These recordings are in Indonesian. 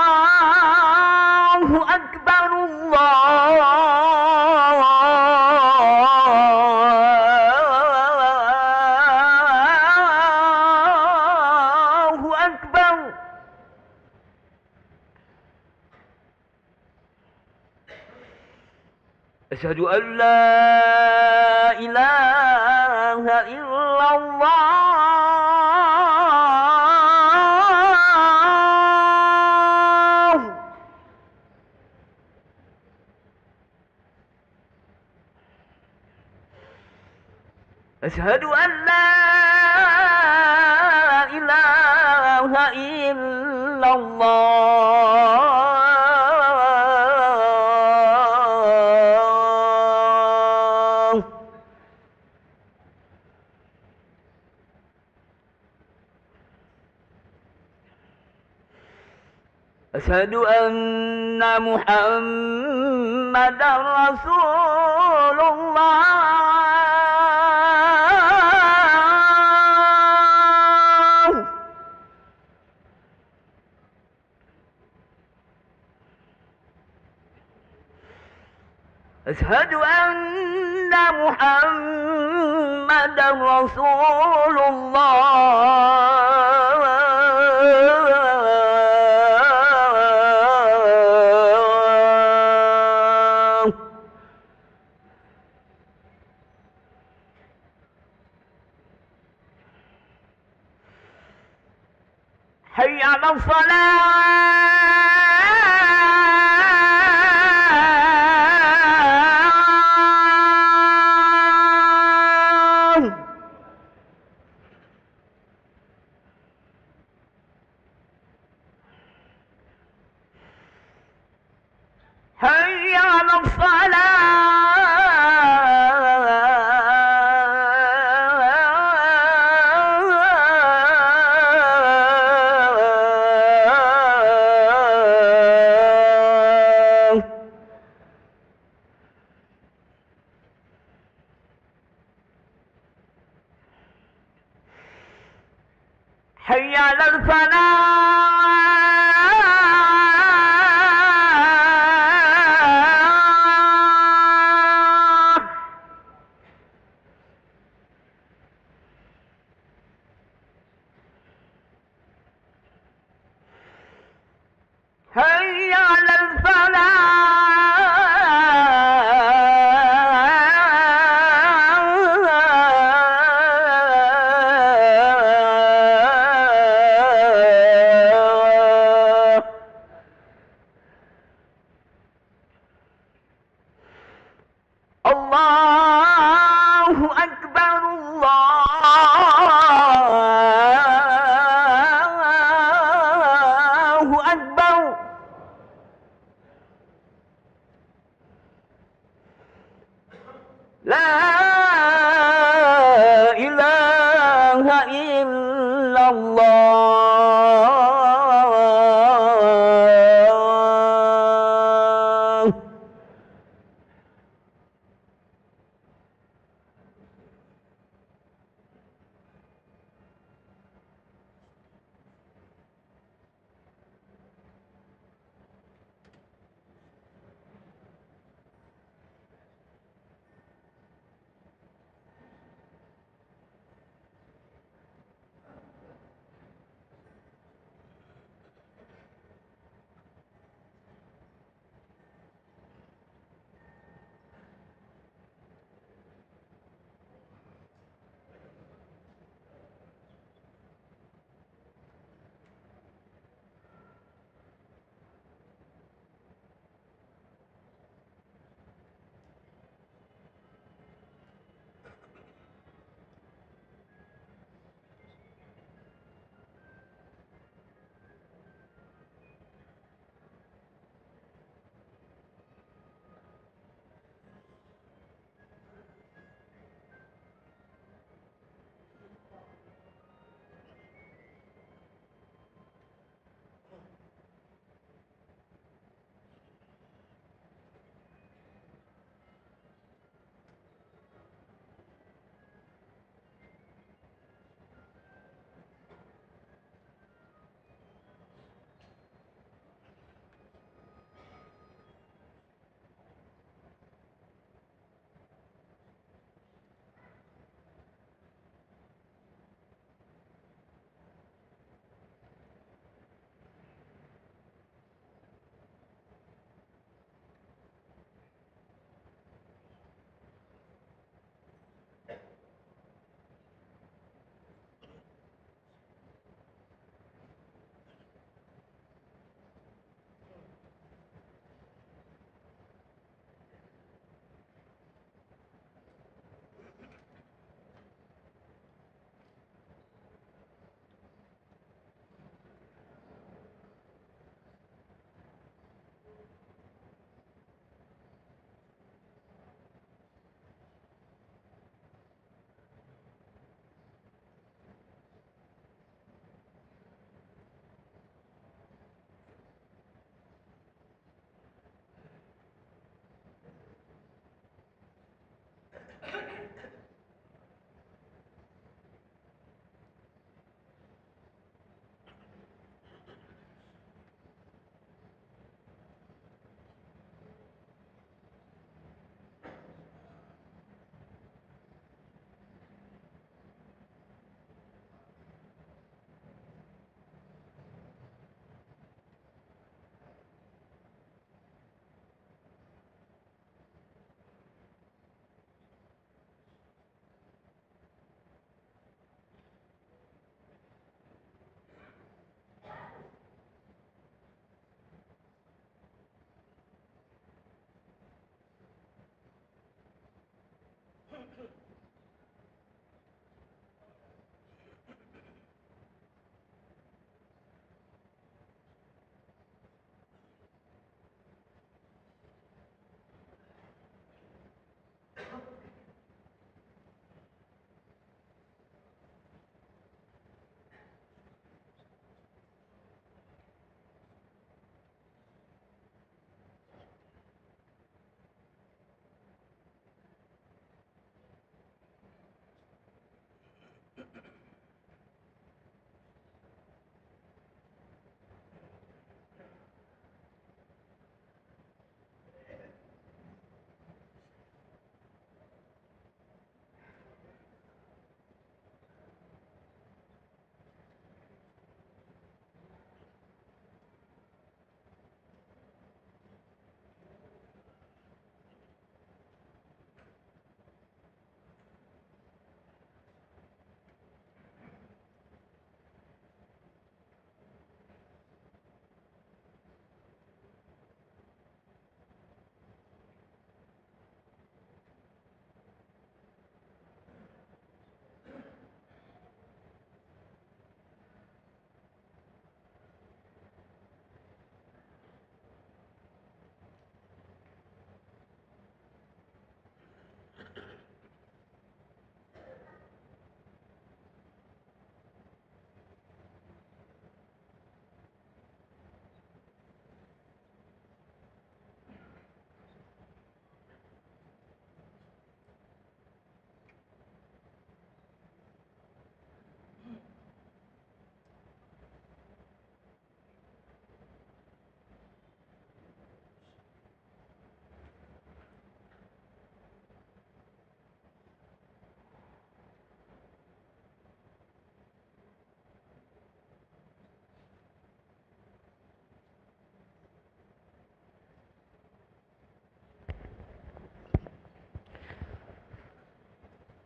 الله أكبر الله أكبر. أشهد أن لا إله إلا الله. أشهد أن لا إله إلا الله. أشهد أن محمدا رسول الله. أشهد أن محمدا رسول الله. حي على الصلاة. حي على الصلاة. حي على الفلاح. حي على الفلاح. الله أكبر الله أكبر. لا إله إلا الله.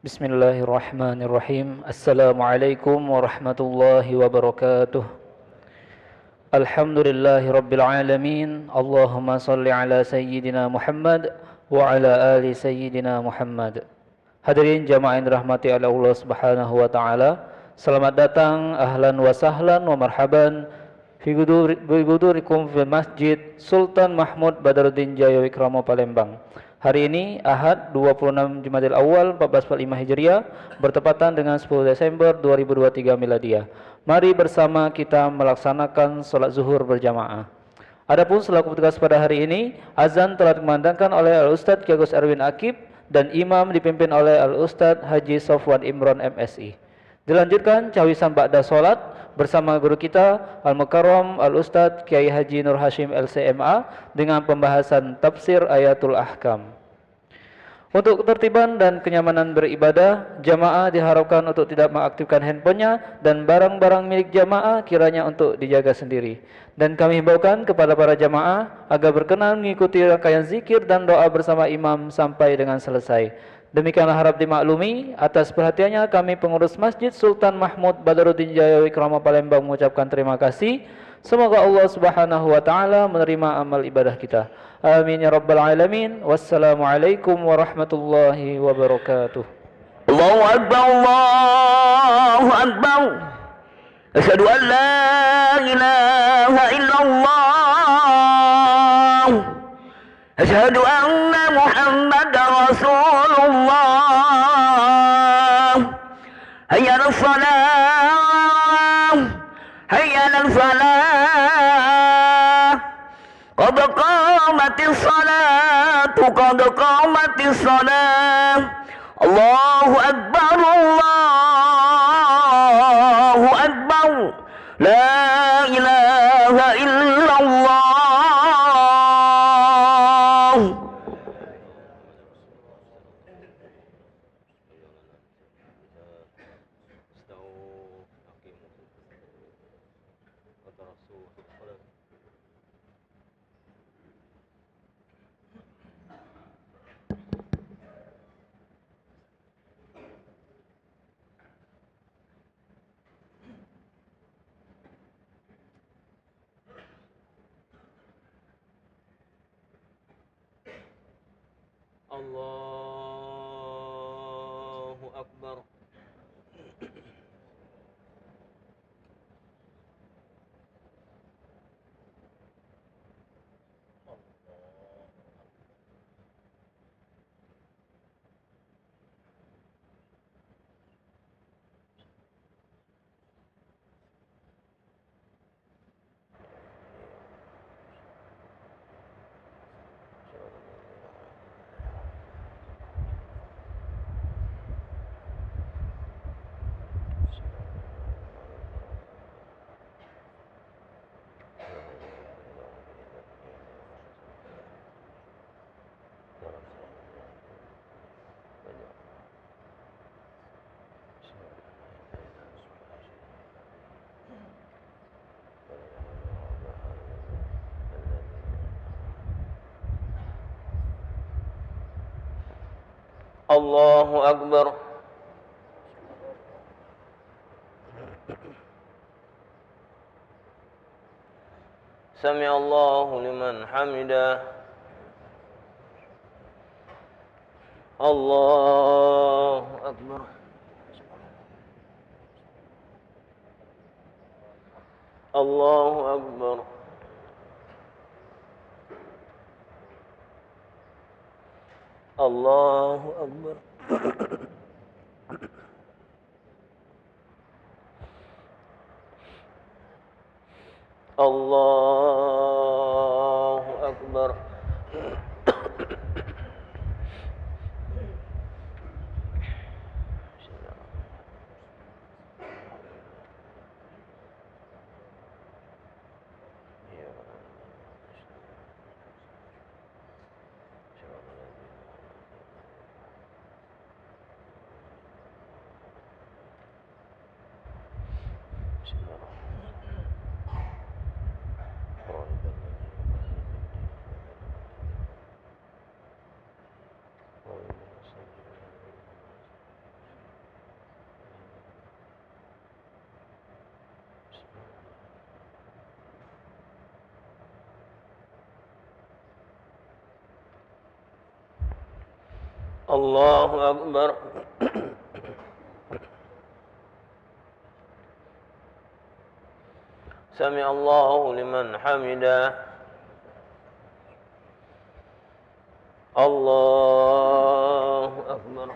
Bismillahirrahmanirrahim. Assalamualaikum warahmatullahi wabarakatuh. Alhamdulillahi rabbil alamin. Allahumma salli ala sayyidina Muhammad wa ala ali sayyidina Muhammad. Hadirin jamaah yang dirahmati oleh Allah Subhanahu wa taala. Selamat datang, ahlan wa sahlan wa marhaban fi gudurikum fil Masjid Sultan Mahmud Badaruddin Jaya Wikrama Palembang. Hari ini Ahad 26 Jumadil Awal 1445 Hijriah bertepatan dengan 10 Desember 2023 Miladiah. Mari bersama kita melaksanakan salat zuhur berjamaah. Adapun selaku petugas pada hari ini, azan telah dikumandangkan oleh Al-Ustadz Ki Agus Erwin Akib dan imam dipimpin oleh Al-Ustadz Haji Sofwan Imron MSI. Dilanjutkan cawisan ba'da salat bersama guru kita Al-Mukarram Al-Ustadz Kiai Haji Nur Hashim LCMA dengan pembahasan tafsir ayatul ahkam. Untuk ketertiban dan kenyamanan beribadah, jamaah diharapkan untuk tidak mengaktifkan handphonenya dan barang-barang milik jamaah kiranya untuk dijaga sendiri. Dan kami himbaukan kepada para jamaah agar berkenan mengikuti rangkaian zikir dan doa bersama imam sampai dengan selesai. Demikianlah harap dimaklumi. Atas perhatiannya kami pengurus Masjid Sultan Mahmud Badaruddin Jaya Wikrama Palembang mengucapkan terima kasih. Semoga Allah Subhanahu wa taala menerima amal ibadah kita. Amin ya rabbal alamin. Wassalamualaikum warahmatullahi wabarakatuh. Allahu akbar, Allahu akbar. Asyhadu an la ilaha illallah. Asyhadu anna Muhammadar Rasulullah. Hayya 'alas salah. Hayya 'alal falah. Qad qamatis salatu, qad qamatis salah. Allahu akbar, Allahu akbar. La ilaha illallah. Allahu akbar. Allahu akbar. Sami Allahu liman hamidah. Allahu akbar. Allahu akbar. Allahu akbar. Allahu akbar. الله أكبر سمع الله لمن حمده الله أكبر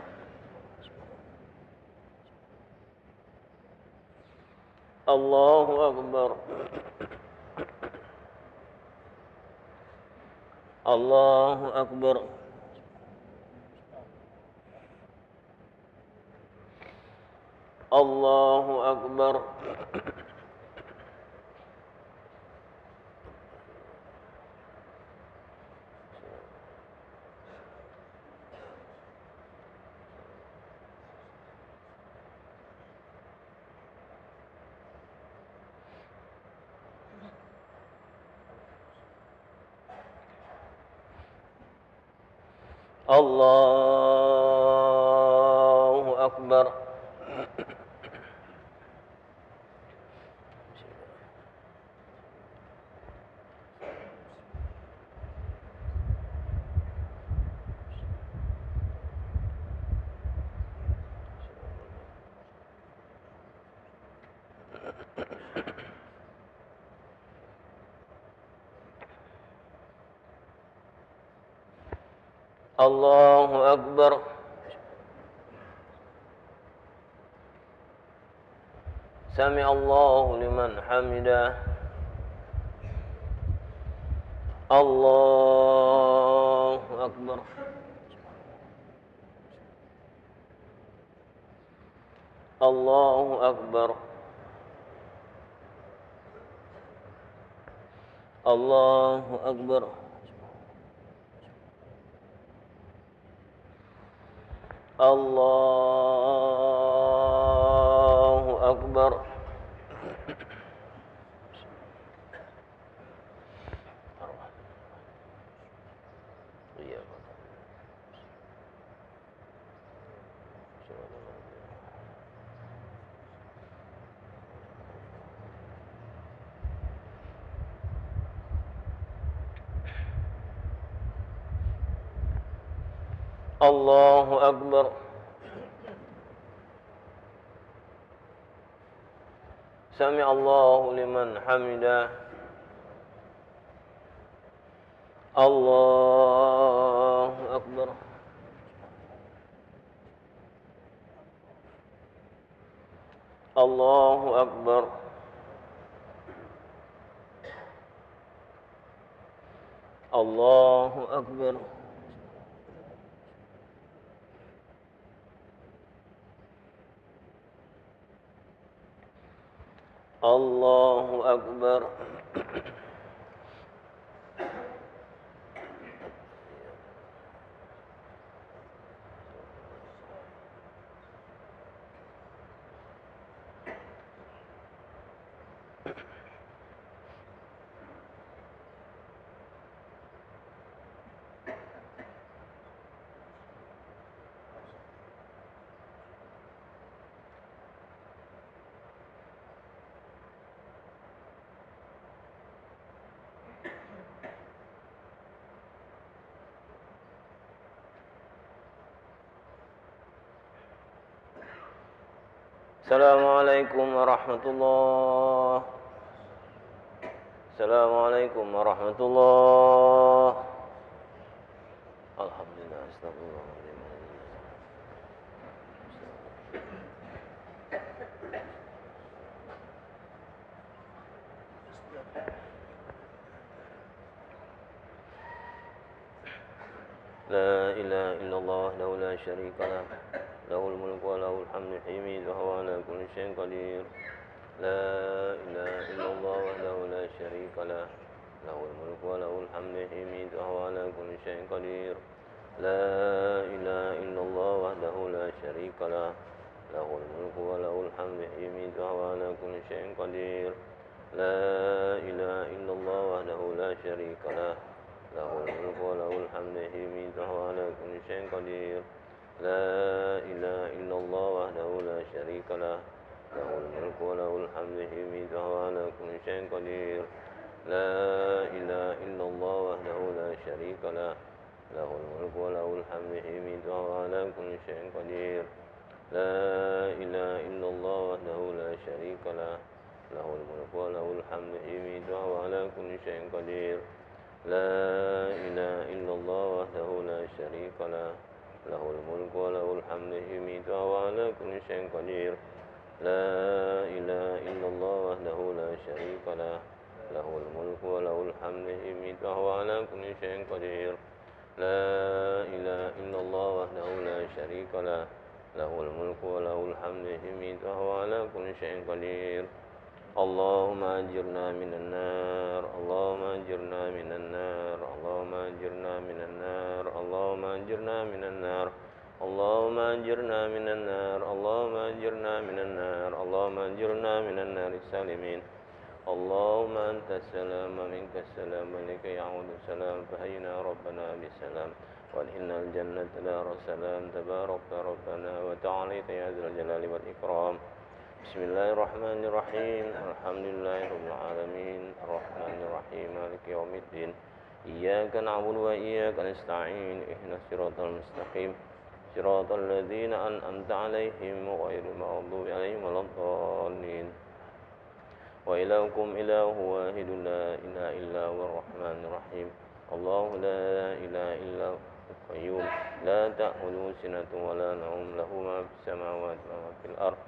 الله أكبر الله أكبر الله أكبر الله أكبر الله أكبر سمع الله لمن حمده الله أكبر الله أكبر الله أكبر الله أكبر الله أكبر سمع الله لمن حمده الله أكبر الله أكبر الله أكبر الله أكبر Assalamualaikum warahmatullah. Assalamualaikum warahmatullah. Alhamdulillah. Astagfirullahaladzim. La ilaha illallah wahdahu la syarika lah. Lahul mulku wa lahul hamdu himid wa huwa ala kulli syai'in qadir. La ilaha illallah wahdahu la syarika lah. Lahul mulku wa lahul hamdu himid wa huwa ala kulli syai'in qadir. La ilaha illallah wahdahu la syarika lah. Lahul mulku wa lahul hamdu himid wa huwa ala kulli syai'in qadir. La ilaha illallah wahdahu la syarika lah. Lahul mulku wa lahul hamdu himid wa huwa ala kulli syai'in qadir. La ilaha illallah wahdahu la syarika lah. Lahul mulku wa lahul hamdu himid wa huwa ala kulli syai'in qadir. La ilaha illallah wahdahu la syarika lah. له الملك وله الحمد حين يميت وهو على كل شيء قدير لا إله إلا الله وحده لا شريك له له الملك وله الحمد حين يميت وهو على كل شيء قدير لا إله إلا الله وحده لا شريك له له الملك وله الحمد حين يميت وهو على كل شيء قدير لا إله إلا الله وحده لا شريك له له الملك وله الحمد حين يميت وهو على كل شيء قدير لا إله إلا الله وحده لا شريك له له الملك وله الحمد حين يميت وهو على كل شيء قدير اللهم أجرنا من النار اللهم أجرنا من النار اللهم أجرنا من النار اللهم أجرنا من النار اللهم أجرنا من النار اللهم أجرنا من النار اللهم أجرنا من النار السالمين اللهم أنت السلام ومنك السلام وإليك يعود السلام فهينا ربنا بالسلام وادخلنا الجنة دار السلام تبارك ربنا وتعاليت يا ذا الجلال والإكرام بسم الله الرحمن الرحيم الحمد لله رب العالمين الرحمن الرحيم مالك يوم الدين إياك نعبد وإياك نستعين اهدنا الصراط المستقيم صراط الذين أنعمت عليهم غير المغضوب عليهم ولا الضالين وإلهكم إله واحد لا إله إلا هو الرحمن الرحيم الله لا إله إلا هو القيوم لا تأخذه سنة ولا نوم له ما في السماوات وما في الأرض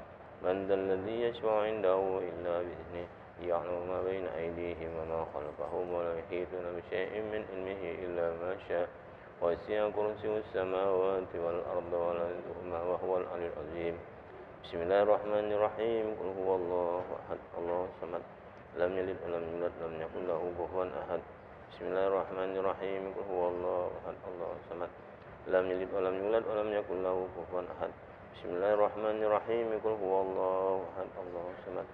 من ذا الذي يشفع عنده إلا بإذنه يعلم ما بين أيديهم وما خلفهم ولا يحيطون بشيء من علمه إلا ما شاء وسع كرسيه السماوات والأرض ولا يؤوده وهو العلي العظيم بسم الله الرحمن الرحيم قل هو الله أحد الله الصمد لم يلد ولم يولد ولم يكن له كفوا أحد بسم الله الرحمن الرحيم قل هو الله أحد الله الصمد لم يلد ولم يولد ولم يكن له كفوا أحد بسم الله الرحمن الرحيم قل هو الله أحد الله الصمد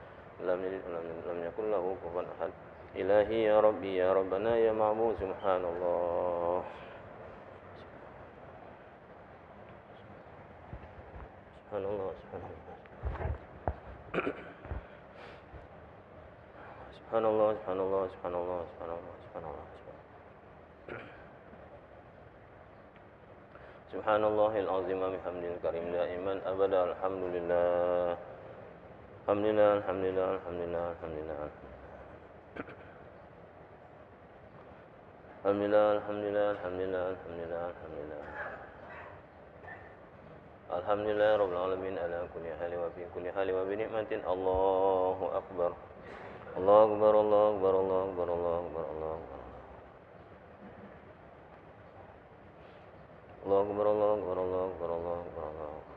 لم يلد ولم يكن له كفوا أحد إلهي يا ربي يا ربنا يا معبود سبحان الله سبحان الله سبحان الله سبحان الله سبحان الله سبحان الله سبحان الله سبحان الله سبحان الله العظيم وبحمده الكريم دائما أبدا الحمد لله الحمد لله الحمد لله الحمد لله الحمد لله الحمد لله الحمد لله الحمد لله الحمد لله الحمد لله الحمد لله رب العالمين على كل حال وفي كل حال وبنعمة الله أكبر الله أكبر الله أكبر الله أكبر الله أكبر الله أكبر الله أكبر الله أكبر الله أكبر الله أكبر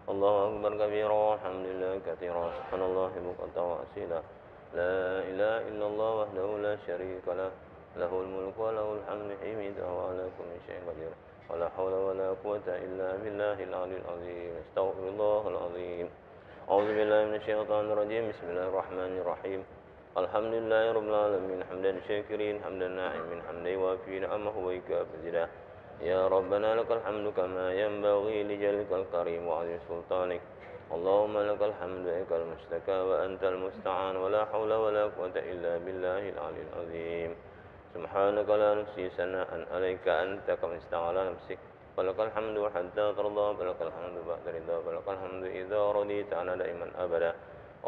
الله أكبر كبيرا الحمد لله كثيرا سبحان الله بكرة وأصيلا لا إله إلا الله وحده لا شريك له له الملك وله الحمد حين يميت وهو على كل شيء قدير ولا حول ولا قوة إلا بالله العلي العظيم استغفر الله العظيم أعوذ بالله من الشيطان الرجيم بسم الله الرحمن الرحيم الحمد لله رب العالمين حمدا شاكرين حمدا ناعمين حمدا يوافي نعمه ويكافئ مزيده يا ربنا لك الحمد كما ينبغي لجلالك الكريم وعظيم سلطانك اللهم لك الحمد لك المشتكى وأنت المستعان ولا حول ولا قوة إلا بالله العلي العظيم سبحانك لا نحصي ثناء عليك أنت كما استعان على نفسك ولك الحمد حتى ترضى ولك الحمد بعد رضا ولك الحمد إذا رضيت عنا دائما أبدا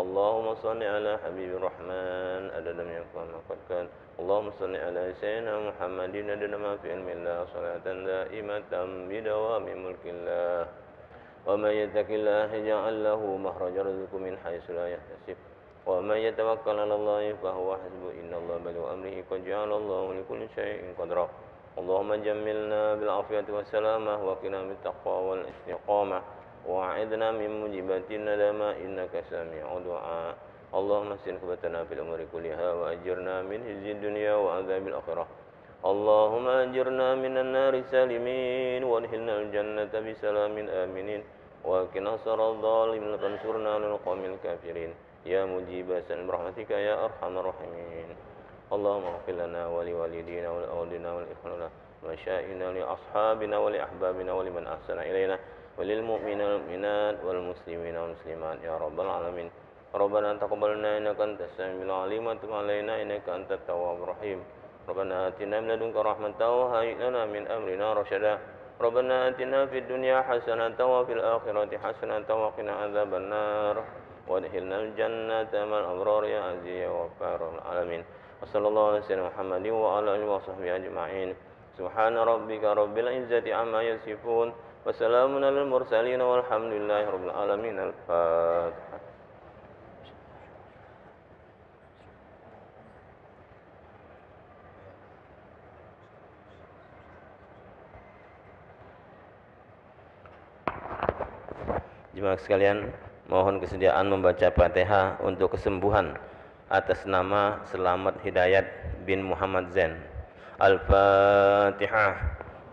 اللهم صل على حبيب الرحمن عدد ما يكون ما قد كان اللهم صل على سيدنا محمد عدد ما في علم الله صلاة دائمة بدوام ملك الله ومن يتق الله يجعل له مخرجا رزقه من حيث لا يحتسب ومن يتوكل على الله فهو حسبه إن الله بلغ أمره قد جعل الله لكل شيء قدرا اللهم جملنا بالعافية والسلامة وقنا بالتقوى والاستقامة وأعذنا من موجبات الندامة إنك سميع دعاء اللهم احسن عاقبتنا في الأمور كلها وأجرنا من خزي الدنيا وعذاب الآخرة اللهم أجرنا من النار سالمين وادخلنا الجنة بسلام آمنين وقنا شر الظالمين وانصرنا على القوم الكافرين يا مجيب سن برحمتك يا أرحم الراحمين اللهم اغفر لنا ولوالدينا ولأولادنا والإخواننا ومشائنا لأصحابنا ولأحبابنا ولمن أحسن إلينا وللمؤمنين والمؤمنات والمسلمين والمسلمات يا رب العالمين ربنا تقبلنا إنك أنت السميع العليم وتب علينا إنك أنت التواب الرحيم ربنا آتنا من لدنك رحمة وهيئ لنا من أمرنا رشدا ربنا آتنا في الدنيا حسنة وفي الآخرة حسنة وقنا عذاب النار وادخلنا الجنة مع الأبرار يا عزيز يا غفار العالمين وصلى الله على سيدنا محمد وعلى آله وصحبه أجمعين سبحان ربك رب العزة عما يصفون وسلام على المرسلين والحمد لله رب العالمين الفاتحة Jemaah sekalian, mohon kesediaan membaca Fatihah untuk kesembuhan atas nama Selamat Hidayat bin Muhammad Zain. Al-Fatihah.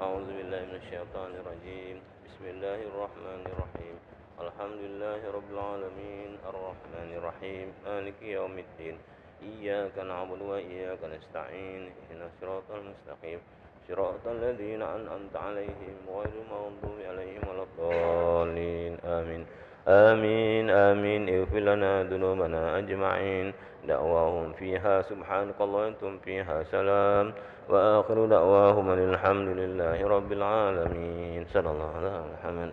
A'udzubillahi minasyaitonirrajim. Bismillahirrahmanirrahim. Alhamdulillahirabbil alamin, arrahmanirrahim, maliki yaumiddin. Iyyaka na'budu wa iyyaka nasta'in. Ihdinas siratal mustaqim. Siratal ladzina an'amta 'alaihim ghairil maghdubi 'alaihim waladdallin. Amin. آمين آمين اغفر لنا ذنوبنا أجمعين دعواهم فيها سبحانك اللهم فيها سلام وآخر دعواهم أن الحمد لله رب العالمين صلى الله على محمد.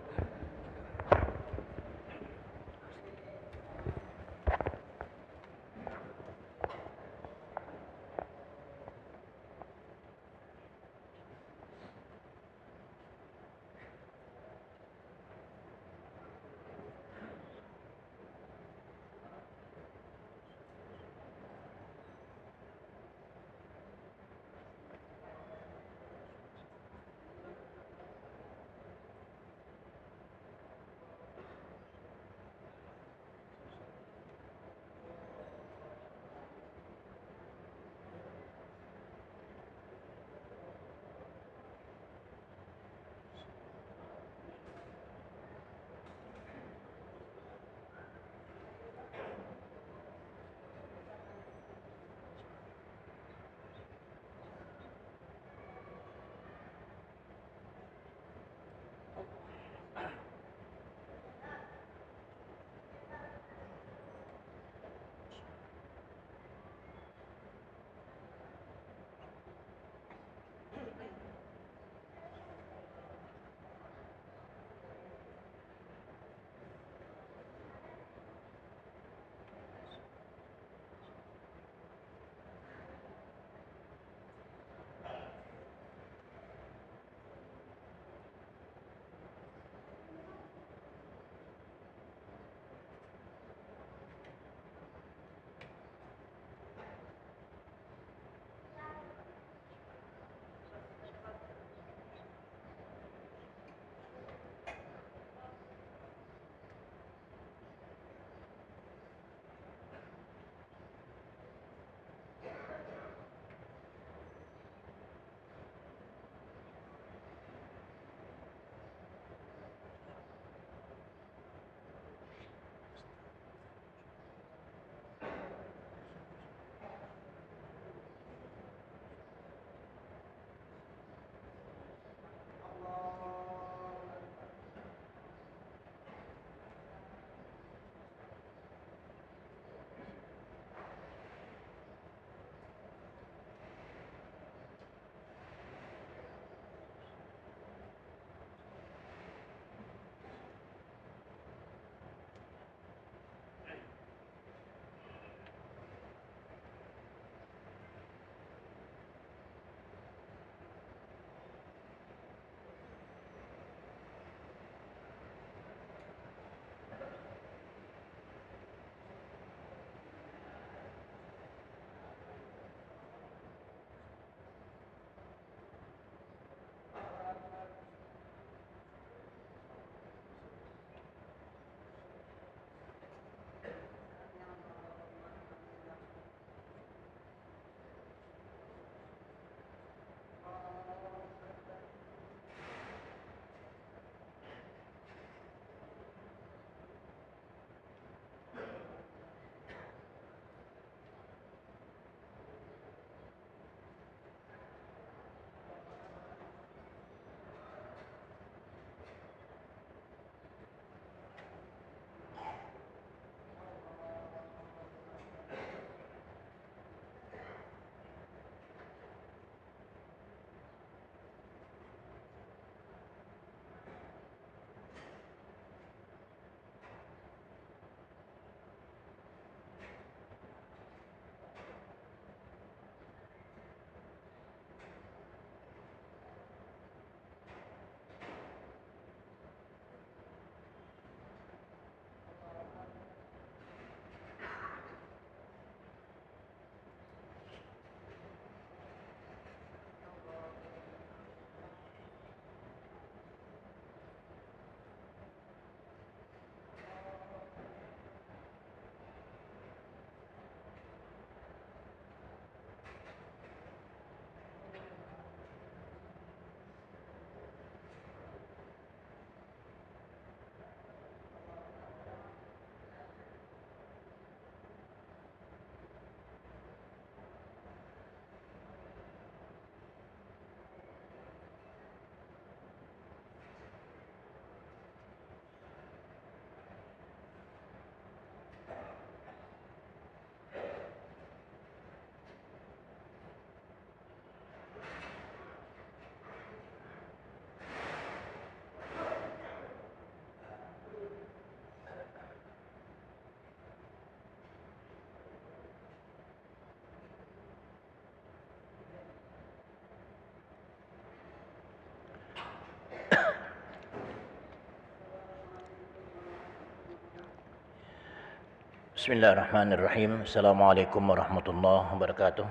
Bismillahirrahmanirrahim. Assalamualaikum warahmatullahi wabarakatuh.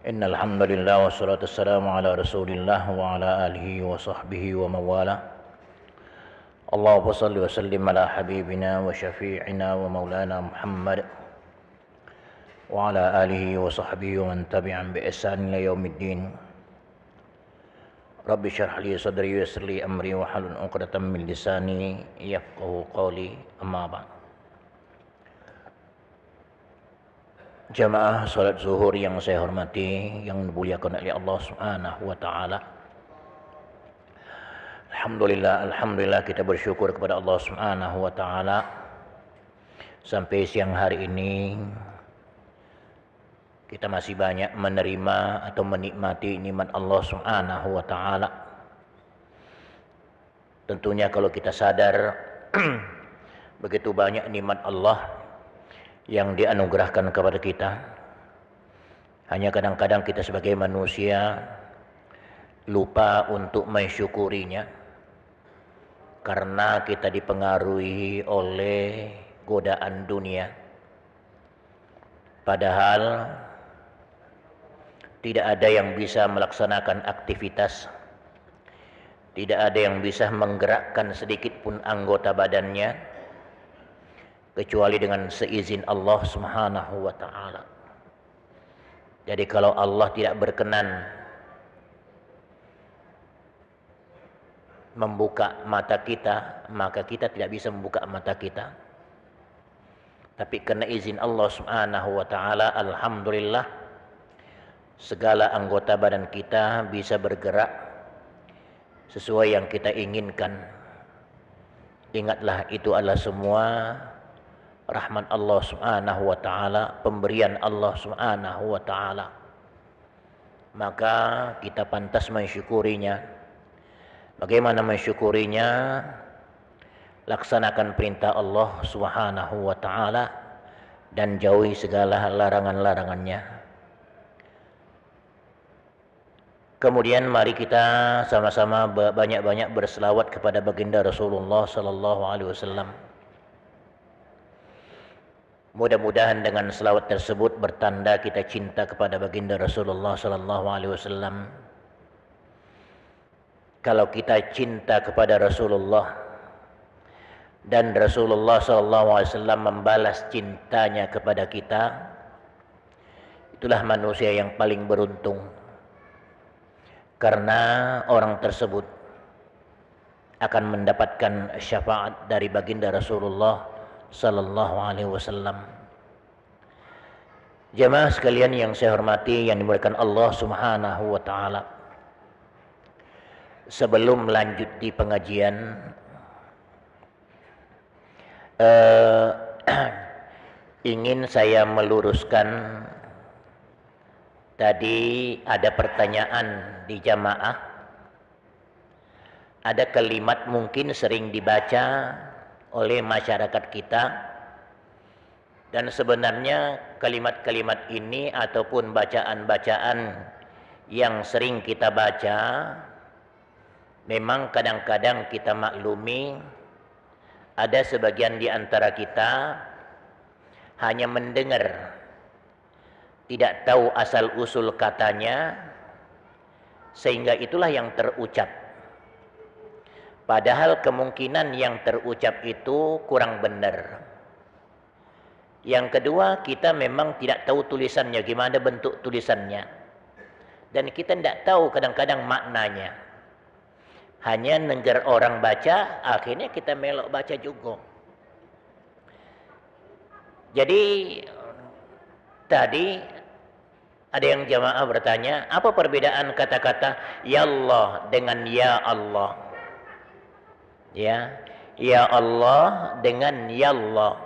Innal hamdalillah wassalatu wassalamu ala Rasulillah wa ala alihi wa sahbihi wa mawala. Allahumma shalli wa sallim ala habibina wa syafi'ina wa maulana Muhammad wa ala alihi wa sahbihi wa man tabi'an bi ihsan ila yaumiddin. Rabbi syrah li sadri wa yassir li amri wa halul 'uqdatam min lisani yafqahu qawli, amma ba'd. Jamaah salat zuhur yang saya hormati, yang dimuliakan oleh Allah Subhanahu wa taala. Alhamdulillah kita bersyukur kepada Allah Subhanahu wa taala sampai siang hari ini kita masih banyak menerima atau menikmati nikmat Allah Subhanahu wa taala. Tentunya kalau kita sadar begitu banyak nikmat Allah yang dianugerahkan kepada kita. Hanya kadang-kadang kita sebagai manusia lupa untuk mensyukurinya karena kita dipengaruhi oleh godaan dunia. Padahal tidak ada yang bisa melaksanakan aktivitas, tidak ada yang bisa menggerakkan sedikit pun anggota badannya kecuali dengan seizin Allah Subhanahu wa taala. Jadi kalau Allah tidak berkenan membuka mata kita, maka kita tidak bisa membuka mata kita. Tapi karena izin Allah Subhanahu wa taala, alhamdulillah segala anggota badan kita bisa bergerak sesuai yang kita inginkan. Ingatlah itu adalah semua rahmat Allah Subhanahu wa taala, pemberian Allah Subhanahu wa taala. Maka kita pantas mensyukurinya. Bagaimana mensyukurinya? Laksanakan perintah Allah Subhanahu wa taala dan jauhi segala larangan-larangannya. Kemudian mari kita sama-sama banyak-banyak berselawat kepada baginda Rasulullah sallallahu alaihi wasallam. Mudah-mudahan dengan selawat tersebut bertanda kita cinta kepada baginda Rasulullah sallallahu alaihi wasallam. Kalau kita cinta kepada Rasulullah dan Rasulullah sallallahu alaihi wasallam membalas cintanya kepada kita, itulah manusia yang paling beruntung. Karena orang tersebut akan mendapatkan syafaat dari baginda Rasulullah sallallahu alaihi wasallam. Jamaah sekalian yang saya hormati, yang dimuliakan Allah Subhanahu wa taala. Sebelum lanjut di pengajian, ingin saya meluruskan. Tadi ada pertanyaan di jamaah, ada kalimat mungkin sering dibaca oleh masyarakat kita, dan sebenarnya kalimat-kalimat ini ataupun bacaan-bacaan yang sering kita baca, memang kadang-kadang kita maklumi ada sebagian di antara kita hanya mendengar, tidak tahu asal-usul katanya, sehingga itulah yang terucap. Padahal kemungkinan yang terucap itu kurang benar. Yang kedua, kita memang tidak tahu tulisannya, gimana bentuk tulisannya. Dan kita tidak tahu kadang-kadang maknanya. Hanya dengar orang baca, akhirnya kita melok baca juga. Jadi tadi ada yang jamaah bertanya, apa perbedaan kata-kata ya Allah dengan ya Allah? Ya Allah dengan ya Allah.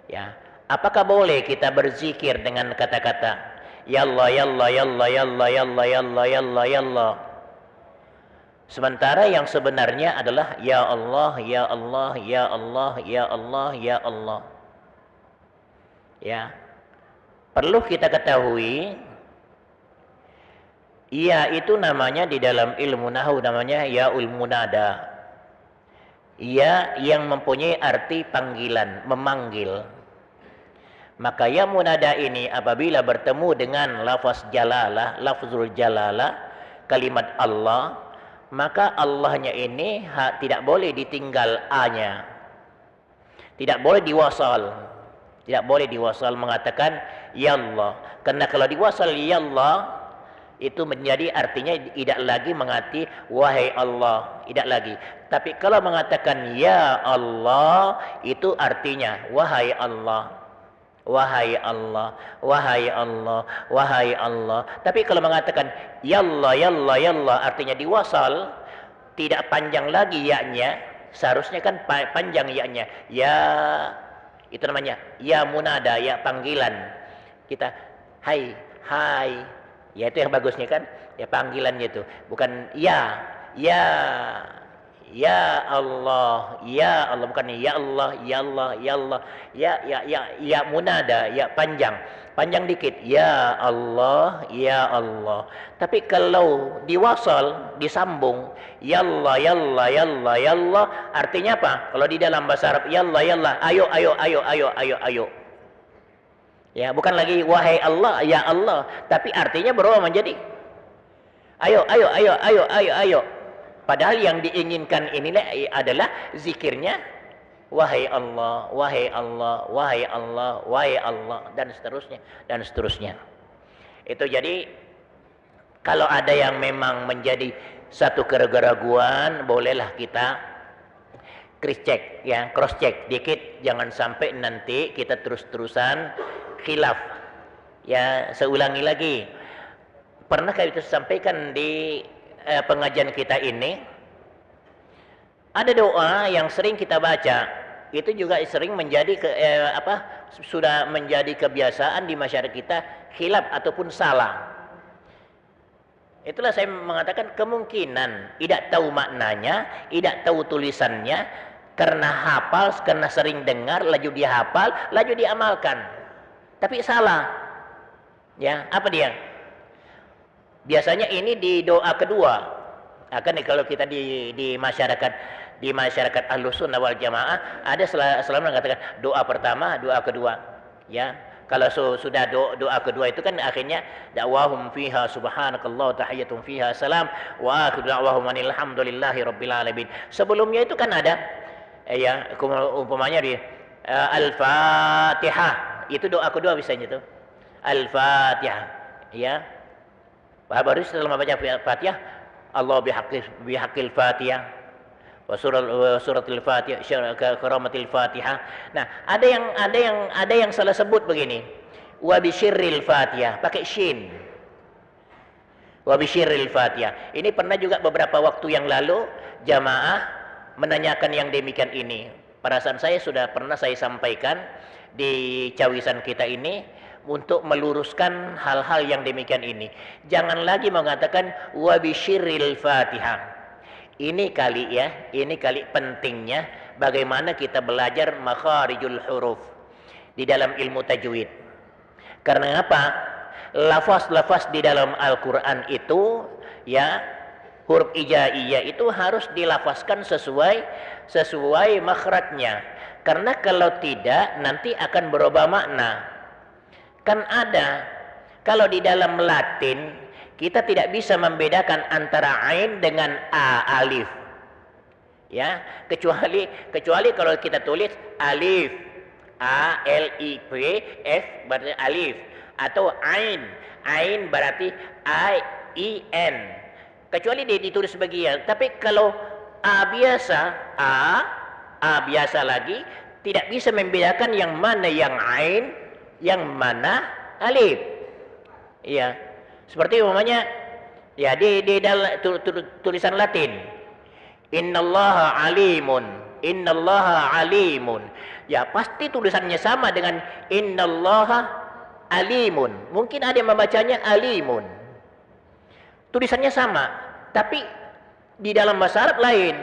Ya, apakah boleh kita berzikir dengan kata-kata ya Allah ya Allah ya Allah ya Allah ya Allah ya Allah ya Allah ya Allah? Sementara yang sebenarnya adalah ya Allah ya Allah ya Allah ya Allah ya Allah. Ya. Perlu kita ketahui, ya itu namanya di dalam ilmu nahwu namanya yaul munada. Ya yang mempunyai arti panggilan, memanggil. Maka ya munada ini apabila bertemu dengan lafaz jalalah, lafzul jalalah, kalimat Allah, maka Allahnya ini tidak boleh ditinggal A-nya. Tidak boleh diwasal. Tidak boleh diwasal mengatakan ya Allah. Karena kalau diwasal ya Allah, itu menjadi artinya tidak lagi mengati wahai Allah, tidak lagi. Tapi kalau mengatakan ya Allah, itu artinya wahai Allah. Wahai Allah, wahai Allah, wahai Allah. Tapi kalau mengatakan ya Allah, ya Allah, ya Allah, artinya diwasal, tidak panjang lagi ya-nya. Seharusnya kan panjang ya-nya. Ya, itu namanya ya munada, ya panggilan. Kita hai, hai. Ya itu yang bagusnya kan, ya panggilannya itu, bukan ya, ya Allah, ya Allah, bukan ya Allah, ya Allah, ya Allah, ya munada, ya panjang dikit, ya Allah, ya Allah. Tapi kalau diwasal, disambung, ya Allah, ya Allah, ya Allah, ya Allah, artinya apa? Kalau di dalam bahasa Arab, ya Allah, ya Allah, ayo, ayo, ayo, ayo, ayo, ayo. Ya, bukan lagi wahai Allah, ya Allah, tapi artinya berubah menjadi ayo, ayo, ayo, ayo, ayo, ayo. Padahal yang diinginkan inilah adalah zikirnya wahai Allah, wahai Allah, wahai Allah, wahai Allah, dan seterusnya, dan seterusnya. Itu jadi kalau ada yang memang menjadi satu keraguan, bolehlah kita cross check dikit, jangan sampai nanti kita terus-terusan khilaf. Ya, saya ulangi lagi. Pernah kita sampaikan di pengajian kita ini, ada doa yang sering kita baca, itu juga sering menjadi sudah menjadi kebiasaan di masyarakat kita, khilaf ataupun salah. Itulah saya mengatakan kemungkinan tidak tahu maknanya, tidak tahu tulisannya, karena hafal, karena sering dengar, laju dia hafal, laju diamalkan. Tapi salah. Ya, apa dia? Biasanya ini di doa kedua. Akan kalau kita di masyarakat Ahlus Sunnah wal Jamaah ada selalu mengatakan doa pertama, doa kedua. Ya. Kalau sudah doa kedua itu kan akhirnya dakwahum fiha subhanakallah tahiyatum fiha salam wa akhiru da'wahum alhamdulillahi rabbil alamin. Sebelumnya itu kan ada ya umpamanya di Al-Fatihah. Itu doa kedua biasanya itu. Al-Fatihah, ya. Baru setelah membaca Fatihah, Allah bihaqqil Fatihah wa suratul Fatihah, karamatil Fatihah. Nah, ada yang salah sebut begini. Wa bisyirril Fatihah, pakai shin. Wa bisyirril Fatihah. Ini pernah juga beberapa waktu yang lalu jamaah menanyakan yang demikian ini. Perasaan saya sudah pernah saya sampaikan di cawisan kita ini untuk meluruskan hal-hal yang demikian ini. Jangan lagi mengatakan wa bisyirril Fatihah. Ini kali pentingnya bagaimana kita belajar makharijul huruf di dalam ilmu tajwid. Karena apa? Lafaz-lafaz di dalam Al-Qur'an itu ya, huruf ijaiyah itu harus dilafazkan sesuai makhrajnya. Karena kalau tidak nanti akan berubah makna. Kan ada kalau di dalam Latin kita tidak bisa membedakan antara ain dengan alif. Ya, kecuali kalau kita tulis alif, A L I F F berarti alif, atau ain berarti I I N. Kecuali dia ditulis sebagian. Tapi kalau A biasa lagi tidak bisa membedakan yang mana yang ain, yang mana alif. Iya. Seperti umpamanya ya di dalam tulisan Latin. Innallaha alimun. Ya, pasti tulisannya sama dengan innallaha alimun. Mungkin ada yang membacanya alimun. Tulisannya sama, tapi di dalam bahasa Arab lain.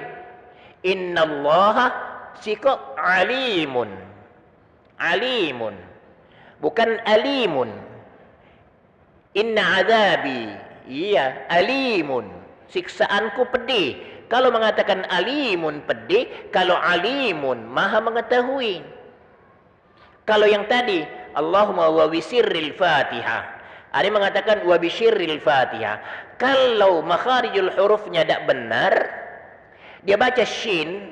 Innallaha sikok alimun. Bukan alimun. Inna azabi, iya, alimun, siksaanku pedih. Kalau mengatakan alimun pedih, kalau alimun maha mengetahui. Kalau yang tadi Allahumma wa bisirril Fatihah, ada yang mengatakan wa bisirril Fatihah. Kalau makharijul hurufnya tidak benar, dia baca shin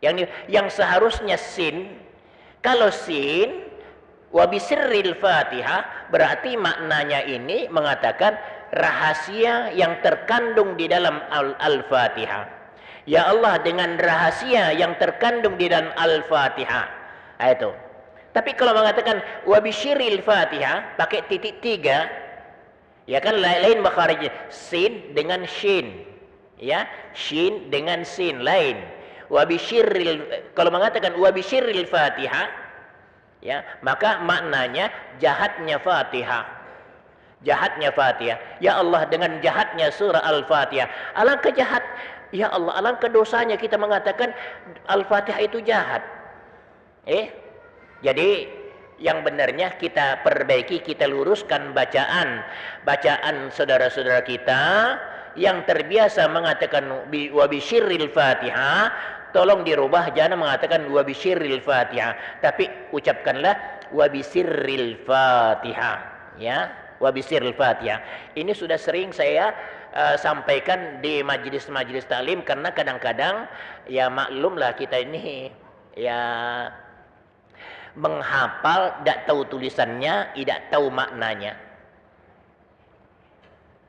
yang seharusnya sin. Kalau sin wa bisirril Fatihah, berarti maknanya ini mengatakan rahasia yang terkandung di dalam Al-Fatihah. Ya Allah, dengan rahasia yang terkandung di dalam Al-Fatihah. Itu. Tapi kalau mengatakan wa bisyiril Fatihah pakai titik 3, ya kan lain makharijnya. Sin dengan shin. Ya, shin dengan sin lain. Wa bisyiril, kalau mengatakan wa bisyiril Fatihah, ya, maka maknanya jahatnya Fatihah. Jahatnya Fatihah. Ya Allah, dengan jahatnya surah Al-Fatihah. Alangkah jahat. Ya Allah, alangkah dosanya kita mengatakan Al-Fatihah itu jahat. Jadi yang benarnya kita perbaiki, kita luruskan bacaan saudara-saudara kita yang terbiasa mengatakan wa bisyirril Fatihah. Tolong dirubah, jangan mengatakan wa bisyirril Fatihah, tapi ucapkanlah wa bisirril Fatihah, ya. Wa bisirril Fatihah. Ini sudah sering saya sampaikan di majelis-majelis taklim, karena kadang-kadang ya maklumlah kita ini ya menghafal, tidak tahu tulisannya, tidak tahu maknanya.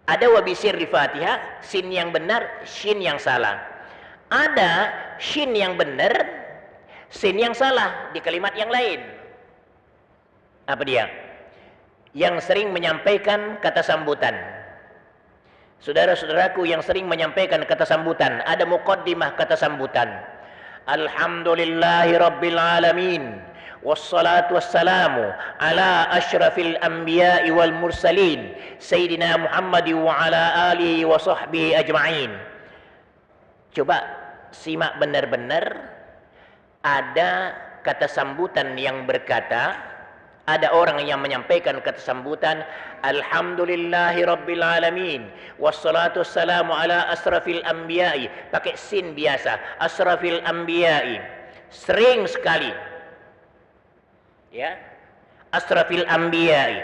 Ada wa bisirril Fatihah, sin yang benar, shin yang salah. Ada shin yang benar, sin yang salah di kalimat yang lain. Apa dia? Yang sering menyampaikan kata sambutan. Saudara-saudaraku yang sering menyampaikan kata sambutan, ada muqaddimah kata sambutan. Alhamdulillahi Rabbil Alamin, wassalatu wassalamu ala ashrafil anbiya'i wal mursalin, Sayyidina Muhammad wa ala alihi wa sahbihi ajma'in. Coba simak benar-benar, ada kata sambutan yang berkata, ada orang yang menyampaikan kata sambutan Alhamdulillahi Rabbil Alamin, wassalatu wassalamu ala asrafil anbiya'i, pakai sin biasa, asrafil anbiya'i, sering sekali, ya, asrafil anbiya'i.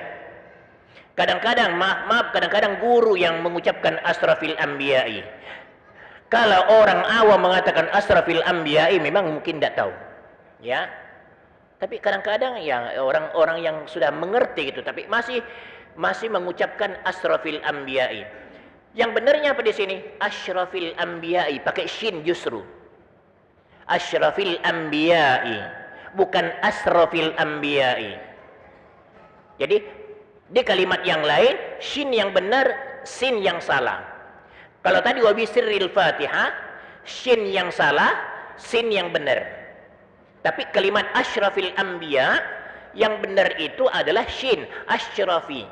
Kadang-kadang maaf, kadang-kadang guru yang mengucapkan asrafil anbiya'i. Kalau orang awam mengatakan asrafil anbiya'i, memang mungkin tidak tahu, ya. Tapi kadang-kadang ya orang-orang yang sudah mengerti gitu, tapi masih mengucapkan asrafil anbiya'i. Yang benarnya apa di sini? Asrafil anbiya'i, pakai shin justru. Asrafil anbiya'i, bukan asrafil anbiya'i. Jadi di kalimat yang lain shin yang benar, sin yang salah. Kalau tadi wa bisirril Fatihah, shin yang salah, sin yang benar. Tapi kalimat asyrafil anbiya yang benar itu adalah shin, asyrafi.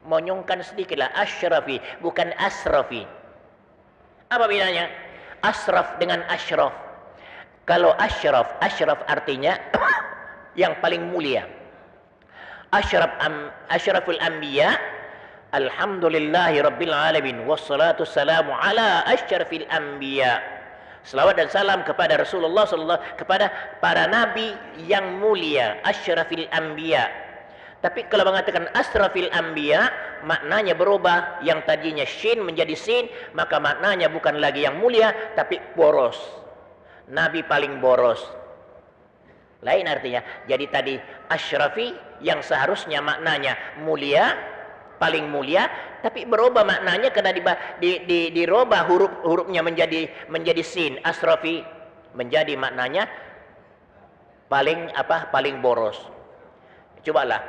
Monyongkan sedikitlah, asyrafi, bukan asrafi. Apa bedanya? Asraf dengan asyraf. Kalau asyraf artinya yang paling mulia. Asyraful anbiya, alhamdulillahi rabbil alamin, wassalatu wassalamu ala asyrafil anbiya. Selawat dan salam kepada Rasulullah sallallahu, kepada para nabi yang mulia, asyrafil anbiya. Tapi kalau mengatakan asrafil anbiya, maknanya berubah, yang tadinya shin menjadi sin, maka maknanya bukan lagi yang mulia tapi boros. Nabi paling boros. Lain artinya. Jadi tadi asyrafi yang seharusnya maknanya mulia, paling mulia, tapi berubah maknanya karena dirubah hurufnya menjadi sin, asrafi, menjadi maknanya paling boros. Cobalah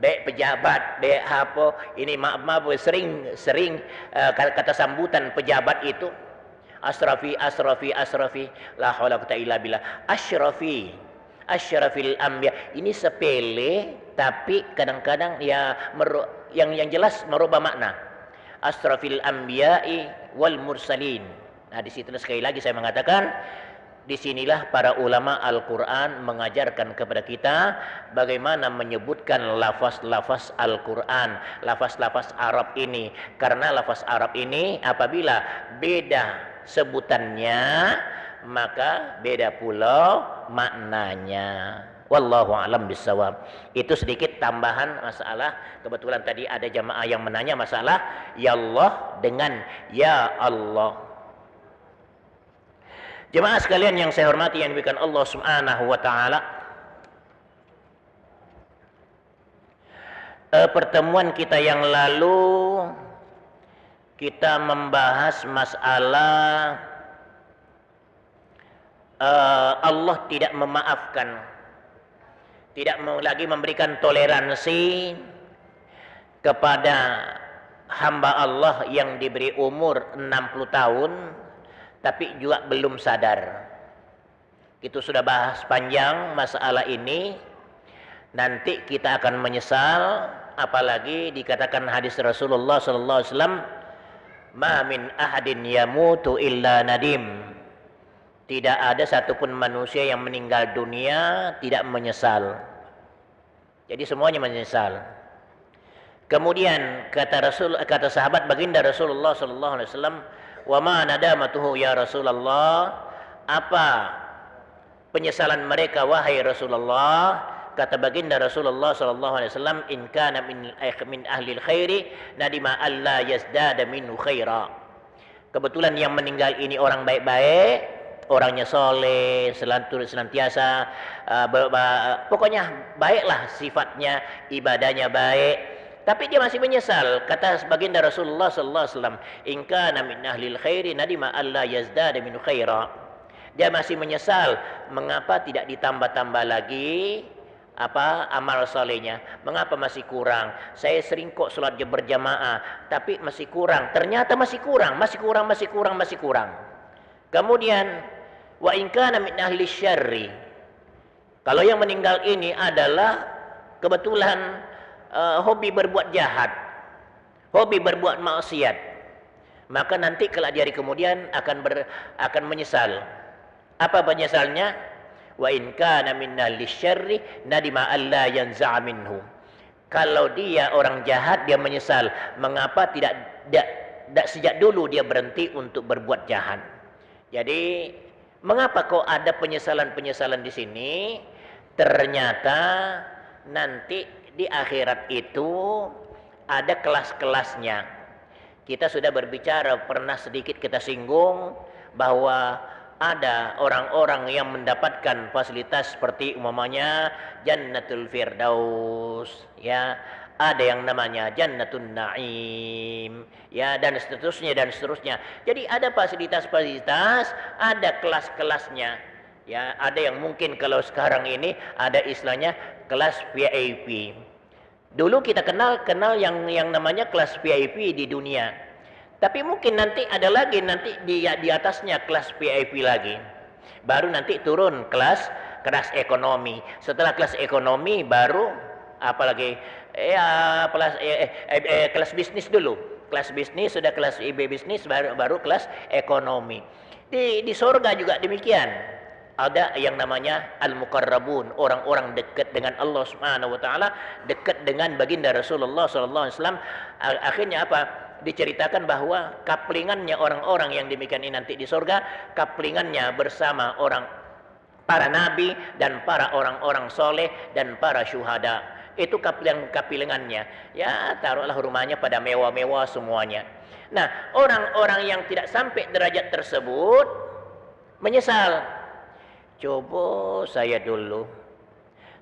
dek pejabat, dek apa ini, maaf sering kata sambutan pejabat itu asrafi, la haula wala quwwata illa billah. Asyrafil anbiya ini sepele, tapi kadang-kadang ya yang jelas merubah makna. Asrafil anbiya'i wal mursalin. Nah, di situ sekali lagi saya mengatakan, disinilah para ulama Al-Quran mengajarkan kepada kita bagaimana menyebutkan lafaz-lafaz Al-Quran, lafaz-lafaz Arab ini. Karena lafaz Arab ini apabila beda sebutannya, maka beda pula maknanya. Wallahu a'lam bishawab. Itu sedikit tambahan masalah. Kebetulan tadi ada jamaah yang menanya masalah ya Allah dengan ya Allah. Jemaah sekalian yang saya hormati yang diberikan Allah Subhanahu wa taala. Pertemuan kita yang lalu kita membahas masalah Allah tidak memaafkan, tidak lagi memberikan toleransi kepada hamba Allah yang diberi umur 60 tahun tapi juga belum sadar. Itu sudah bahas panjang masalah ini. Nanti kita akan menyesal, apalagi dikatakan hadis Rasulullah sallallahu alaihi wasallam, "Ma min ahadin yamutu illa nadim." Tidak ada satupun manusia yang meninggal dunia tidak menyesal. Jadi semuanya menyesal. Kemudian kata sahabat baginda Rasulullah sallallahu alaihi wasallam, "Wa ma nadamatuhu ya Rasulullah?" Apa penyesalan mereka wahai Rasulullah? Kata baginda Rasulullah sallallahu alaihi wasallam, "In kana min ahli khairi nadima alla yazdada minhu khaira." Kebetulan yang meninggal ini orang baik-baik, orangnya soleh, senantiasa pokoknya baiklah sifatnya, ibadahnya baik, tapi dia masih menyesal. Kata baginda Rasulullah sallallahu alaihi wasallam, "In kana min ahli khairi nadima alla yazdada minhu khaira." Dia masih menyesal, mengapa tidak ditambah-tambah lagi amal solehnya, mengapa masih kurang. Saya sering kok sholat berjamaah tapi masih kurang, ternyata masih kurang. Kemudian wa in kana min ahli syarri, kalau yang meninggal ini adalah kebetulan hobi berbuat jahat, hobi berbuat maksiat, maka nanti kelak di hari kemudian akan menyesal. Apa penyesalnya? Wa in kana min ahli syarri nadima alla yanza'a minhu. Kalau dia orang jahat, dia menyesal, mengapa tidak sejak dulu dia berhenti untuk berbuat jahat. Jadi mengapa kok ada penyesalan-penyesalan di sini? Ternyata nanti di akhirat itu ada kelas-kelasnya. Kita sudah berbicara, pernah sedikit kita singgung bahwa ada orang-orang yang mendapatkan fasilitas seperti umpamanya Jannatul Firdaus, ya, ada yang namanya Jannatun Naim, ya, dan seterusnya. Jadi ada fasilitas-fasilitas, ada kelas-kelasnya, ya. Ada yang mungkin kalau sekarang ini ada istilahnya kelas VIP. Dulu kita kenal yang namanya kelas VIP di dunia. Tapi mungkin nanti ada lagi di atasnya kelas VIP lagi. Baru nanti turun kelas ekonomi. Setelah kelas ekonomi baru apalagi kelas bisnis dulu. Kelas bisnis sudah kelas IB bisnis baru kelas ekonomi. Di surga juga demikian. Ada yang namanya al-muqarrabun, orang-orang dekat dengan Allah Subhanahu wa taala, dekat dengan baginda Rasulullah sallallahu alaihi wasallam. Akhirnya apa? Diceritakan bahwa kaplingannya orang-orang yang demikian ini nanti di surga, kaplingannya bersama para nabi dan para orang-orang soleh dan para syuhada. Itu kapilingannya. Ya, taruhlah rumahnya pada mewah-mewah semuanya. Nah, orang-orang yang tidak sampai derajat tersebut menyesal. Coba saya dulu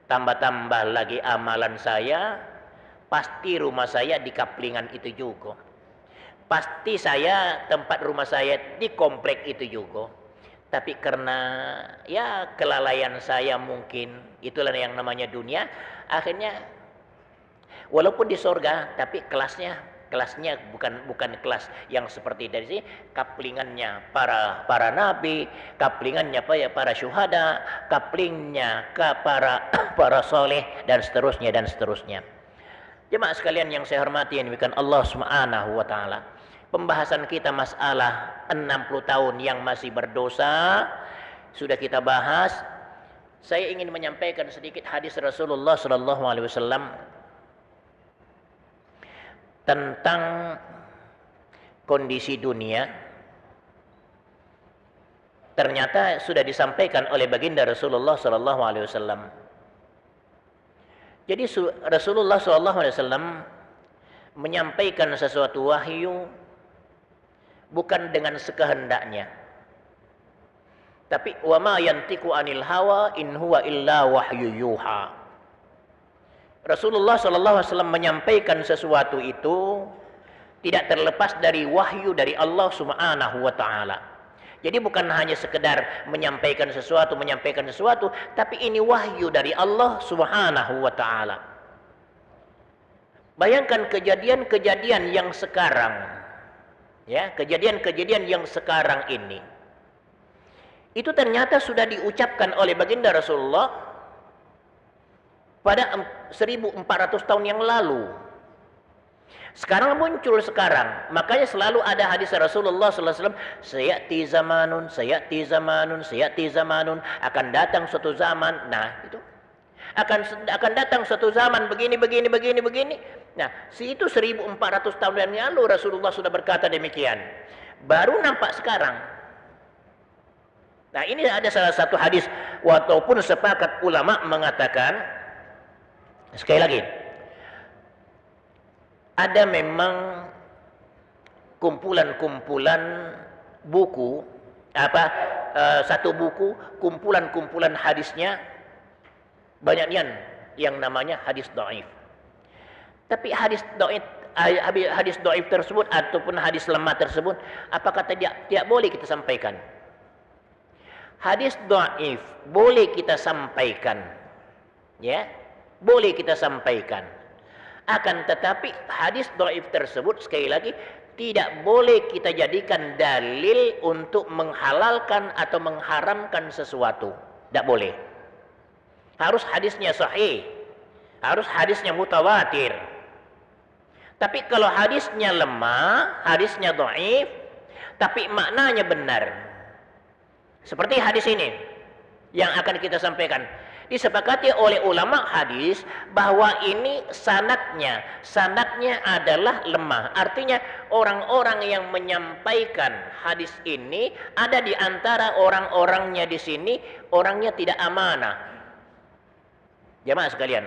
tambah-tambah lagi amalan saya, pasti rumah saya di kaplingan itu juga. Pasti tempat rumah saya di komplek itu juga. Tapi karena ya kelalaian saya mungkin, itulah yang namanya dunia, akhirnya walaupun di surga tapi kelasnya bukan kelas yang seperti dari sini, kaplingannya para nabi, kaplingannya para syuhada, kaplingnya ke para soleh dan seterusnya. Jemaah sekalian yang saya hormati yang diberikan Allah Subhanahu wa taala. Pembahasan kita masalah 60 tahun yang masih berdosa sudah kita bahas. Saya ingin menyampaikan sedikit hadis Rasulullah sallallahu alaihi wasallam tentang kondisi dunia. ternyata sudah disampaikan oleh baginda Rasulullah sallallahu alaihi wasallam. Jadi Rasulullah sallallahu alaihi wasallam menyampaikan sesuatu wahyu bukan dengan sekehendaknya. Tapi wa ma yantiqu anil hawa in huwa illa wahyu yuha. Rasulullah sallallahu alaihi wasallam menyampaikan sesuatu itu tidak terlepas dari wahyu dari Allah Subhanahu wa taala. Jadi bukan hanya sekedar menyampaikan sesuatu, tapi ini wahyu dari Allah Subhanahu wa taala. Bayangkan kejadian-kejadian yang sekarang, ya, kejadian-kejadian yang sekarang ini. Itu ternyata sudah diucapkan oleh baginda Rasulullah pada 1400 tahun yang lalu. Sekarang muncul sekarang, makanya selalu ada hadis Rasulullah sallallahu alaihi wasallam, sayati zamanun, akan datang suatu zaman. Nah, itu akan datang suatu zaman begini. Nah, itu 1400 tahun yang lalu Rasulullah sudah berkata demikian. Baru nampak sekarang. Nah, ini ada salah satu hadis walaupun sepakat ulama mengatakan, sekali lagi, ada memang kumpulan-kumpulan buku, satu buku, kumpulan-kumpulan hadisnya banyaknya yang namanya hadis dhaif. Tapi hadis dhaif tersebut ataupun hadis lemah tersebut, apakah tidak boleh kita sampaikan? Hadis dhaif boleh kita sampaikan, ya, boleh kita sampaikan. Akan tetapi hadis dhaif tersebut sekali lagi tidak boleh kita jadikan dalil untuk menghalalkan atau mengharamkan sesuatu. Tidak boleh. Harus hadisnya sahih, harus hadisnya mutawatir. Tapi kalau hadisnya lemah, hadisnya dhaif, tapi maknanya benar, seperti hadis ini yang akan kita sampaikan, disepakati oleh ulama hadis bahwa ini sanadnya adalah lemah. Artinya orang-orang yang menyampaikan hadis ini ada di antara orang-orangnya di sini orangnya tidak amanah. Jamaah sekalian,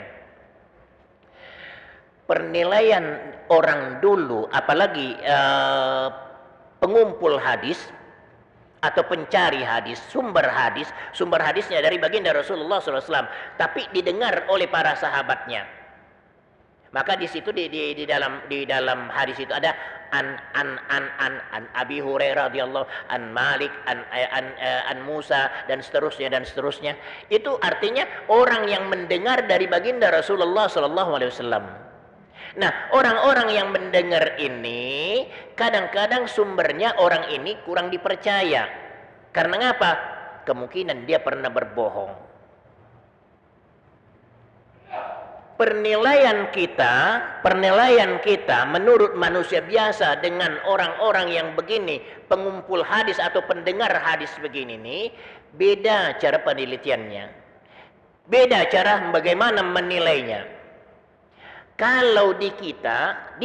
penilaian orang dulu, apalagi pengumpul hadis atau pencari hadis, sumber hadisnya dari baginda Rasulullah SAW, tapi didengar oleh para sahabatnya. Maka di situ di dalam hadis itu ada an Abi Hurairah radhiyallahu, an Malik, an Musa dan seterusnya. Itu artinya orang yang mendengar dari baginda Rasulullah SAW. Nah, orang-orang yang mendengar ini kadang-kadang sumbernya orang ini kurang dipercaya. Karena apa? Kemungkinan dia pernah berbohong. Penilaian kita menurut manusia biasa dengan orang-orang yang begini, pengumpul hadis atau pendengar hadis begini nih, beda cara penelitiannya. Beda cara bagaimana menilainya. Kalau di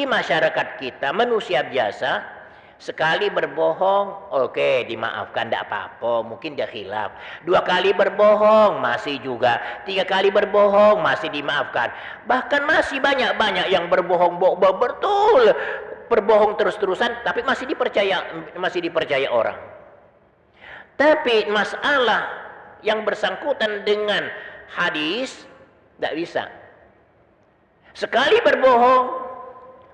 masyarakat kita, manusia biasa, sekali berbohong, oke, dimaafkan, tidak apa-apa, mungkin dia khilaf. 2 kali berbohong, masih juga. 3 kali berbohong, masih dimaafkan. Bahkan masih banyak yang berbohong betul, berbohong terus-terusan, tapi masih dipercaya orang. Tapi masalah yang bersangkutan dengan hadis, tidak bisa. Sekali berbohong,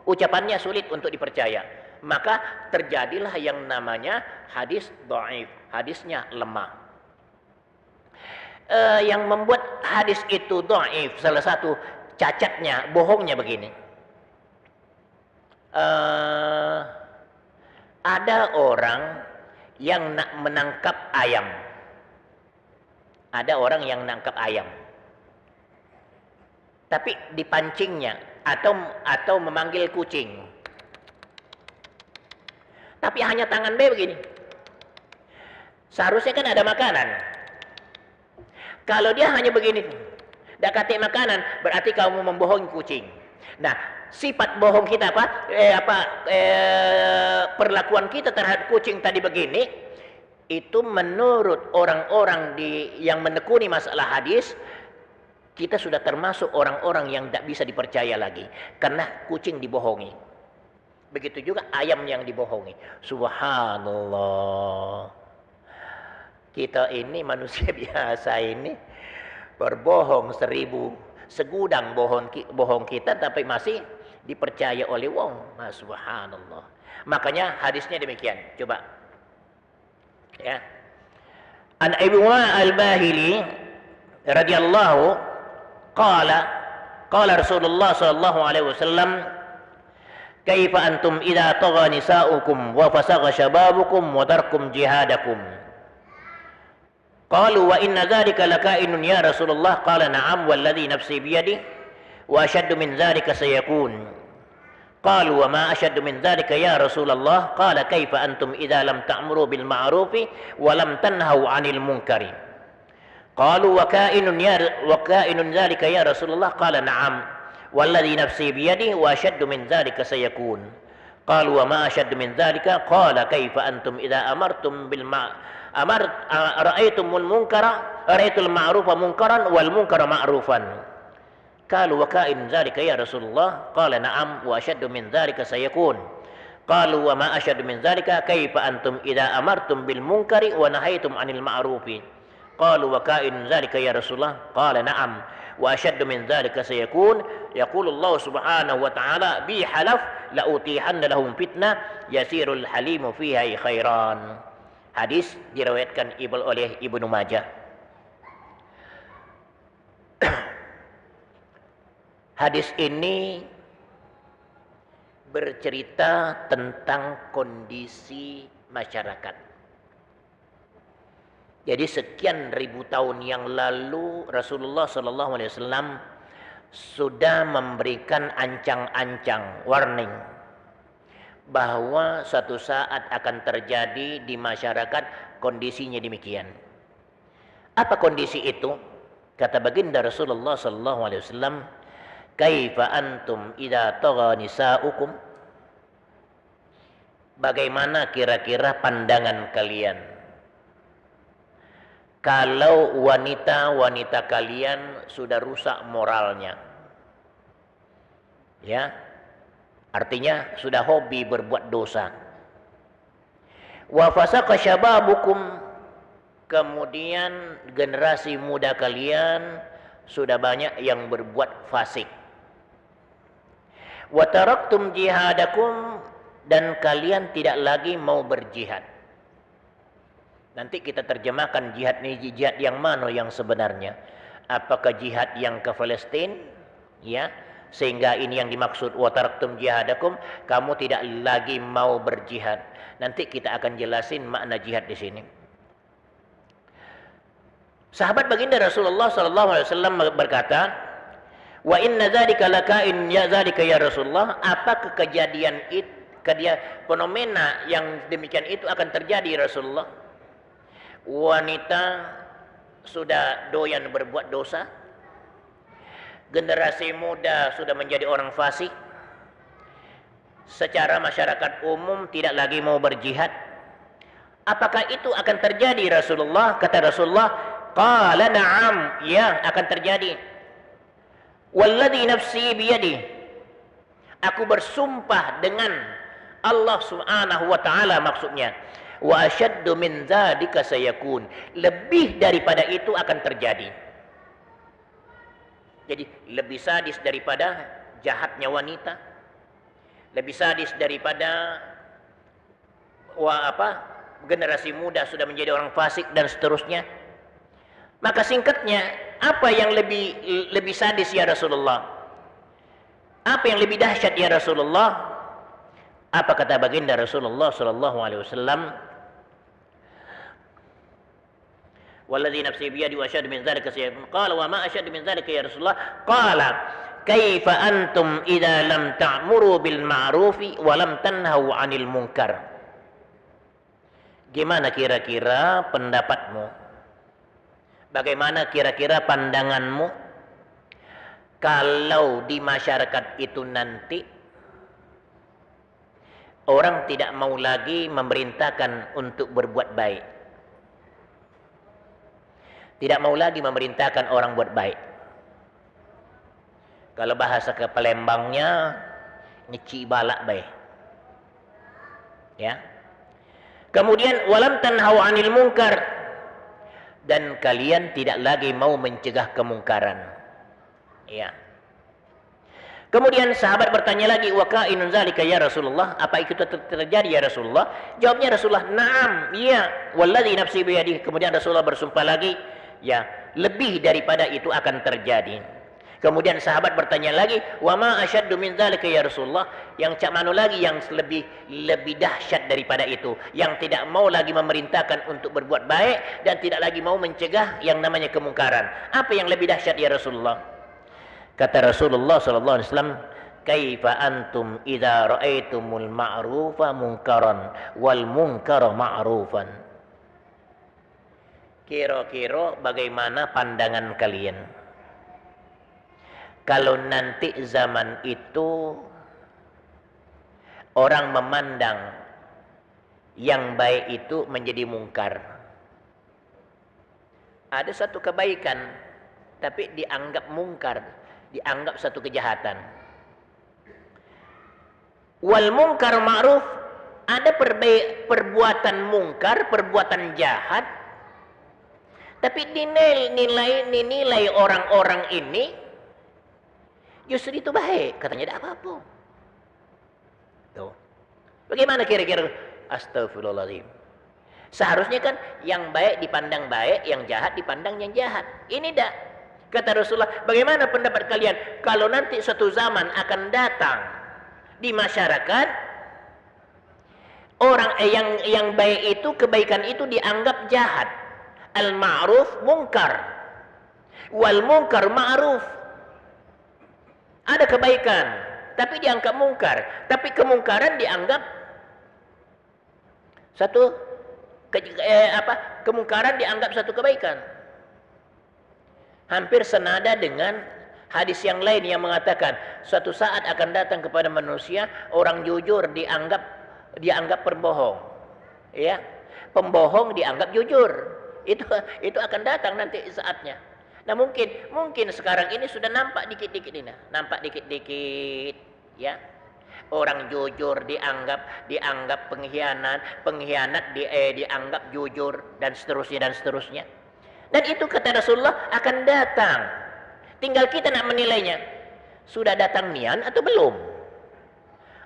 ucapannya sulit untuk dipercaya. Maka terjadilah yang namanya hadis dhaif, hadisnya lemah. Yang membuat hadis itu dhaif, salah satu cacatnya, bohongnya begini. Ada orang yang menangkap ayam. Ada orang yang menangkap ayam. Tapi dipancingnya atau memanggil kucing. Tapi hanya tangan B begini. Seharusnya kan ada makanan. Kalau dia hanya begini, tidak kasih makanan, berarti kamu membohongi kucing. Nah, sifat bohong kita perlakuan kita terhadap kucing tadi begini, itu menurut orang-orang yang menekuni masalah hadis, kita sudah termasuk orang-orang yang tidak bisa dipercaya lagi karena kucing dibohongi. Begitu juga ayam yang dibohongi. Subhanallah. Kita ini manusia biasa ini berbohong 1000 segudang bohong kita, tapi masih dipercaya oleh wong. Subhanallah. Makanya hadisnya demikian. Coba. Ya. An Ibnu Al-Bahili radhiyallahu qala Rasulullah sallallahu alaihi wasallam, kaifa antum idza tagha nisa'ukum wa fasagha shababukum wa tarkum jihadakum. Qalu wa inna dzalika lakainun ya Rasulullah. Qala na'am walladhi nafsi biyadihi wa ashaddu min dzalika sayakun. Qalu wa ma ashaddu min dzalika ya Rasulullah. Qala kaifa antum idza lam ta'muru bil ma'rufi wa lam tanhau 'anil munkari. Qalu wa kainun dzalika ya Rasulullah. Qala na'am walladhi nafsi biyadihi wa ashaddu min dzalika sayakun. Qalu wa ma ashaddu min dzalika. Qala kaifa antum idza amartum bil ra'aitumul munkara ra'aitul ma'rufa munkaran wal munkara ma'rufan. Qalu wa ka'in dzalika ya Rasulullah. Qala na'am wa ashaddu min dzalika sayakun. Qalu wa ma ashaddu min dzalika kaifa antum idza amartum bil munkari wa nahaitum 'anil ma'rufi. Qalu wa ka'in dzalika ya Rasulullah. Qala na'am wa ashaddu min dzalika sayakun. Yaqulu Allah subhanahu wa ta'ala bi halaf la utihanna lahum fitnah yasirul halimu fiha khairan. Hadis diriwayatkan oleh Ibnu Majah. Hadis ini bercerita tentang kondisi masyarakat. Jadi sekian ribu tahun yang lalu Rasulullah sallallahu alaihi wasallam sudah memberikan ancang-ancang, warning, bahwa suatu saat akan terjadi di masyarakat kondisinya demikian. Apa kondisi itu? Kata baginda Rasulullah sallallahu alaihi wasallam, kaifa antum idza tagha nisa'ukum? Bagaimana kira-kira pandangan kalian kalau wanita-wanita kalian sudah rusak moralnya? Ya, artinya sudah hobi berbuat dosa. Wa fasaqa syababukum, kemudian generasi muda kalian sudah banyak yang berbuat fasik. Wa taraktum jihadakum, dan kalian tidak lagi mau berjihad. Nanti kita terjemahkan jihad ini jihad yang mana yang sebenarnya. Apakah jihad yang ke Palestina? Ya, sehingga ini yang dimaksud wa taraktum jihadakum, kamu tidak lagi mau berjihad. Nanti kita akan jelasin makna jihad di sini. Sahabat baginda Rasulullah sallallahu alaihi wasallam berkata, wa inna dzalika lakain ya dzalika ya Rasulullah. Apakah kejadian itu, fenomena yang demikian itu akan terjadi Rasulullah? Wanita sudah doyan berbuat dosa, generasi muda sudah menjadi orang fasik, secara masyarakat umum tidak lagi mau berjihad. Apakah itu akan terjadi Rasulullah? Kata Rasulullah, qala na'am, ya akan terjadi. Walladhi nafsi biyadi, aku bersumpah dengan Allah subhanahu wa ta'ala, maksudnya wa asyaddu min dzalika sayakun, lebih daripada itu akan terjadi. Jadi lebih sadis daripada jahatnya wanita, lebih sadis daripada generasi muda sudah menjadi orang fasik dan seterusnya. Maka singkatnya, apa yang lebih sadis ya Rasulullah? Apa yang lebih dahsyat ya Rasulullah? Apa kata baginda Rasulullah sallallahu alaihi wasallam? Walladzi nafsi biyadi wa asyhadu min dzalika sayakun. Qala wa ma asyhadu min dzalika ya Rasulullah? Qala kaifa antum idza lam ta'muru bil ma'rufi wa lam tanhau 'anil munkar? Gimana kira-kira pendapatmu? Bagaimana kira-kira pandanganmu kalau di masyarakat itu nanti orang tidak mau lagi memerintahkan untuk berbuat baik, Tidak mau lagi memerintahkan orang buat baik. Kalau bahasa ke Palembangnya, nyeci balak baik. Ya. Kemudian walam tanhau 'anil munkar, dan kalian tidak lagi mau mencegah kemungkaran. Ya. Kemudian sahabat bertanya lagi, wa ka'inun zalika ya Rasulullah, apa itu terjadi ya Rasulullah? Jawabnya Rasulullah, na'am, iya, wallazi nafsi biyadihi. Kemudian Rasulullah bersumpah lagi, ya, lebih daripada itu akan terjadi. Kemudian sahabat bertanya lagi, wa ma asyaddu min zalika ya Rasulullah, yang cak mano lagi yang lebih dahsyat daripada itu, yang tidak mau lagi memerintahkan untuk berbuat baik dan tidak lagi mau mencegah yang namanya kemungkaran. Apa yang lebih dahsyat ya Rasulullah? Kata Rasulullah sallallahu alaihi wasallam, kaifa antum idza ra'aitumul ma'rufa munkaran wal munkara ma'rufan. Kira-kira bagaimana pandangan kalian kalau nanti zaman itu orang memandang yang baik itu menjadi mungkar? Ada satu kebaikan tapi dianggap mungkar, dianggap satu kejahatan. Wal munkar ma'ruf, ada perbuatan mungkar, perbuatan jahat, tapi dinilai orang-orang ini justru itu baik, katanya tidak apa-apa. Tuh. Bagaimana kira-kira? Astagfirullahaladzim. Seharusnya kan yang baik dipandang baik, yang jahat dipandang yang jahat. Ini tidak. Kata Rasulullah, bagaimana pendapat kalian kalau nanti suatu zaman akan datang di masyarakat orang yang baik itu, kebaikan itu dianggap jahat. Al-ma'ruf munkar, wal munkar ma'ruf. Ada kebaikan tapi dianggap mungkar, tapi kemungkaran dianggap satu kemungkaran dianggap satu kebaikan. Hampir senada dengan hadis yang lain yang mengatakan suatu saat akan datang kepada manusia orang jujur dianggap pembohong, ya, pembohong dianggap jujur. Itu akan datang nanti saatnya. Nah mungkin sekarang ini sudah nampak dikit-dikit ini, nampak dikit-dikit, ya. Orang jujur dianggap pengkhianat dianggap jujur dan seterusnya. Dan itu kata Rasulullah akan datang. Tinggal kita nak menilainya. Sudah datang nian atau belum?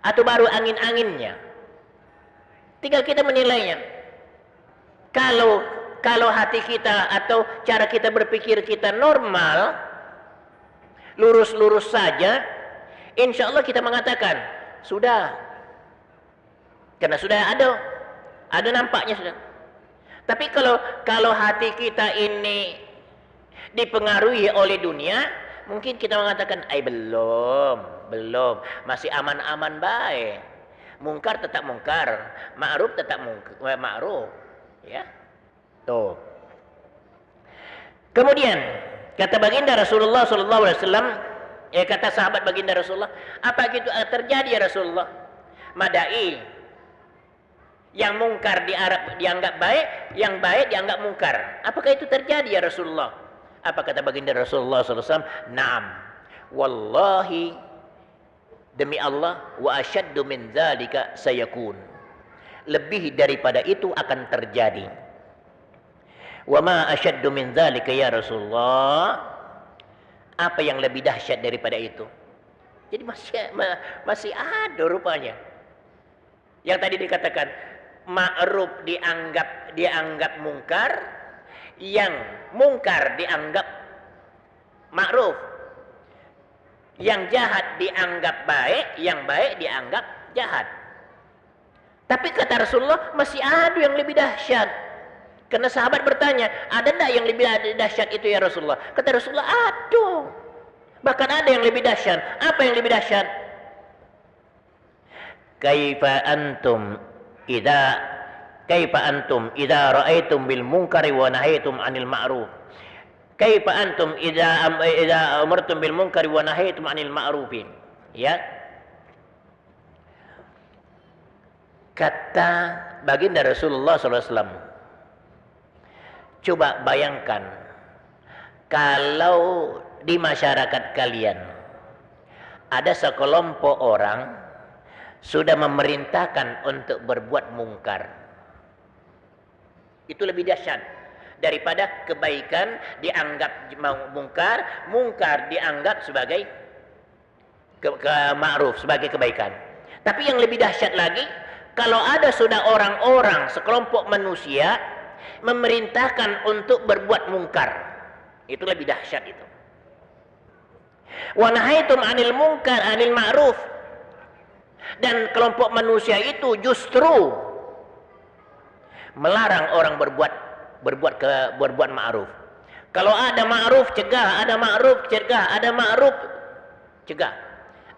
Atau baru angin-anginnya? Tinggal kita menilainya. Kalau hati kita atau cara kita berpikir kita normal, lurus-lurus saja, insya Allah kita mengatakan sudah, karena sudah ada nampaknya sudah. Tapi kalau hati kita ini dipengaruhi oleh dunia, mungkin kita mengatakan, belum, masih aman-aman baik. Mungkar tetap mungkar, ma'ruf tetap ma'ruf, ya. Tuh. Kemudian kata baginda Rasulullah sallallahu alaihi wasallam, kata sahabat baginda Rasulullah, apa itu terjadi ya Rasulullah? Madai yang mungkar dianggap baik, yang baik dianggap mungkar. Apakah itu terjadi ya Rasulullah? Apa kata baginda Rasulullah sallallahu alaihi wasallam? Naam. Wallahi, demi Allah, wa asyaddu min dzalika sayakun. Lebih daripada itu akan terjadi. Wa ma asyaddu min dzalika ya Rasulullah. Apa yang lebih dahsyat daripada itu? Jadi masih ada rupanya. Yang tadi dikatakan ma'ruf dianggap mungkar, yang mungkar dianggap ma'ruf. Yang jahat dianggap baik, yang baik dianggap jahat. Tapi kata Rasulullah masih ada yang lebih dahsyat. Karena sahabat bertanya, ada enggak yang lebih dahsyat itu ya Rasulullah? Kata Rasulullah, ada. Bahkan ada yang lebih dahsyat. Apa yang lebih dahsyat? Kaifa antum idza ra'aitum bil munkari wa nahaitum 'anil ma'ruf. Kaifa antum idza amartum bil munkari wa nahaitum 'anil ma'rufin. Ya. Kata baginda Rasulullah sallallahu alaihi wasallam, coba bayangkan kalau di masyarakat kalian ada sekelompok orang sudah memerintahkan untuk berbuat mungkar, itu lebih dahsyat daripada kebaikan dianggap mungkar, mungkar dianggap sebagai ma'ruf, sebagai kebaikan. Tapi yang lebih dahsyat lagi, kalau ada sudah orang-orang sekelompok manusia memerintahkan untuk berbuat mungkar, itu lebih dahsyat itu. Wa nahaitum 'anil munkar 'anil ma'ruf. Dan kelompok manusia itu justru melarang orang berbuat ma'ruf. Kalau ada ma'ruf cegah, ada ma'ruf cegah, ada ma'ruf cegah.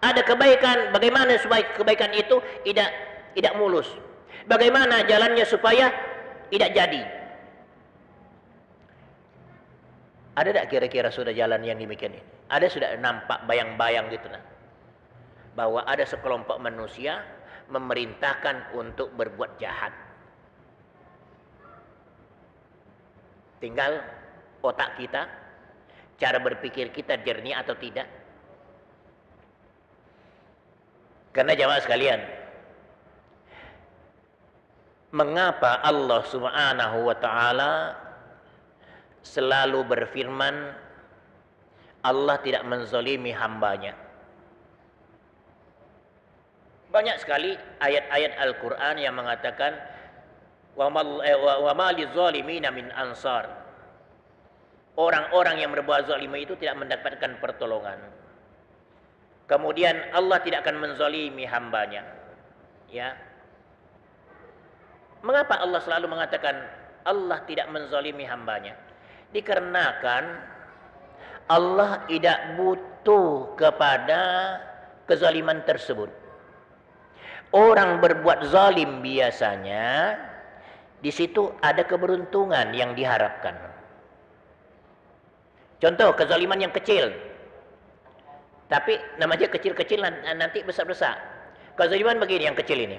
Ada kebaikan, bagaimana supaya kebaikan itu tidak mulus? Bagaimana jalannya supaya tidak jadi? Ada tak kira-kira sudah jalan yang demikian ini? Ada sudah nampak bayang-bayang gitu nah, bahwa ada sekelompok manusia memerintahkan untuk berbuat jahat. Tinggal otak kita, cara berpikir kita jernih atau tidak. Karena jamaah sekalian, mengapa Allah Subhanahu wa taala selalu berfirman Allah tidak menzalimi hambanya? Banyak sekali ayat-ayat Al-Quran yang mengatakan wa ma lizalimina min ansar. Orang-orang yang berbuat zalim itu tidak mendapatkan pertolongan. Kemudian Allah tidak akan menzalimi hambanya. Ya. Mengapa Allah selalu mengatakan Allah tidak menzalimi hambanya? Dikarenakan Allah tidak butuh kepada kezaliman tersebut. Orang berbuat zalim biasanya di situ ada keberuntungan yang diharapkan. Contoh kezaliman yang kecil, tapi namanya kecil-kecil nanti besar-besar. Kezaliman begini yang kecil ini.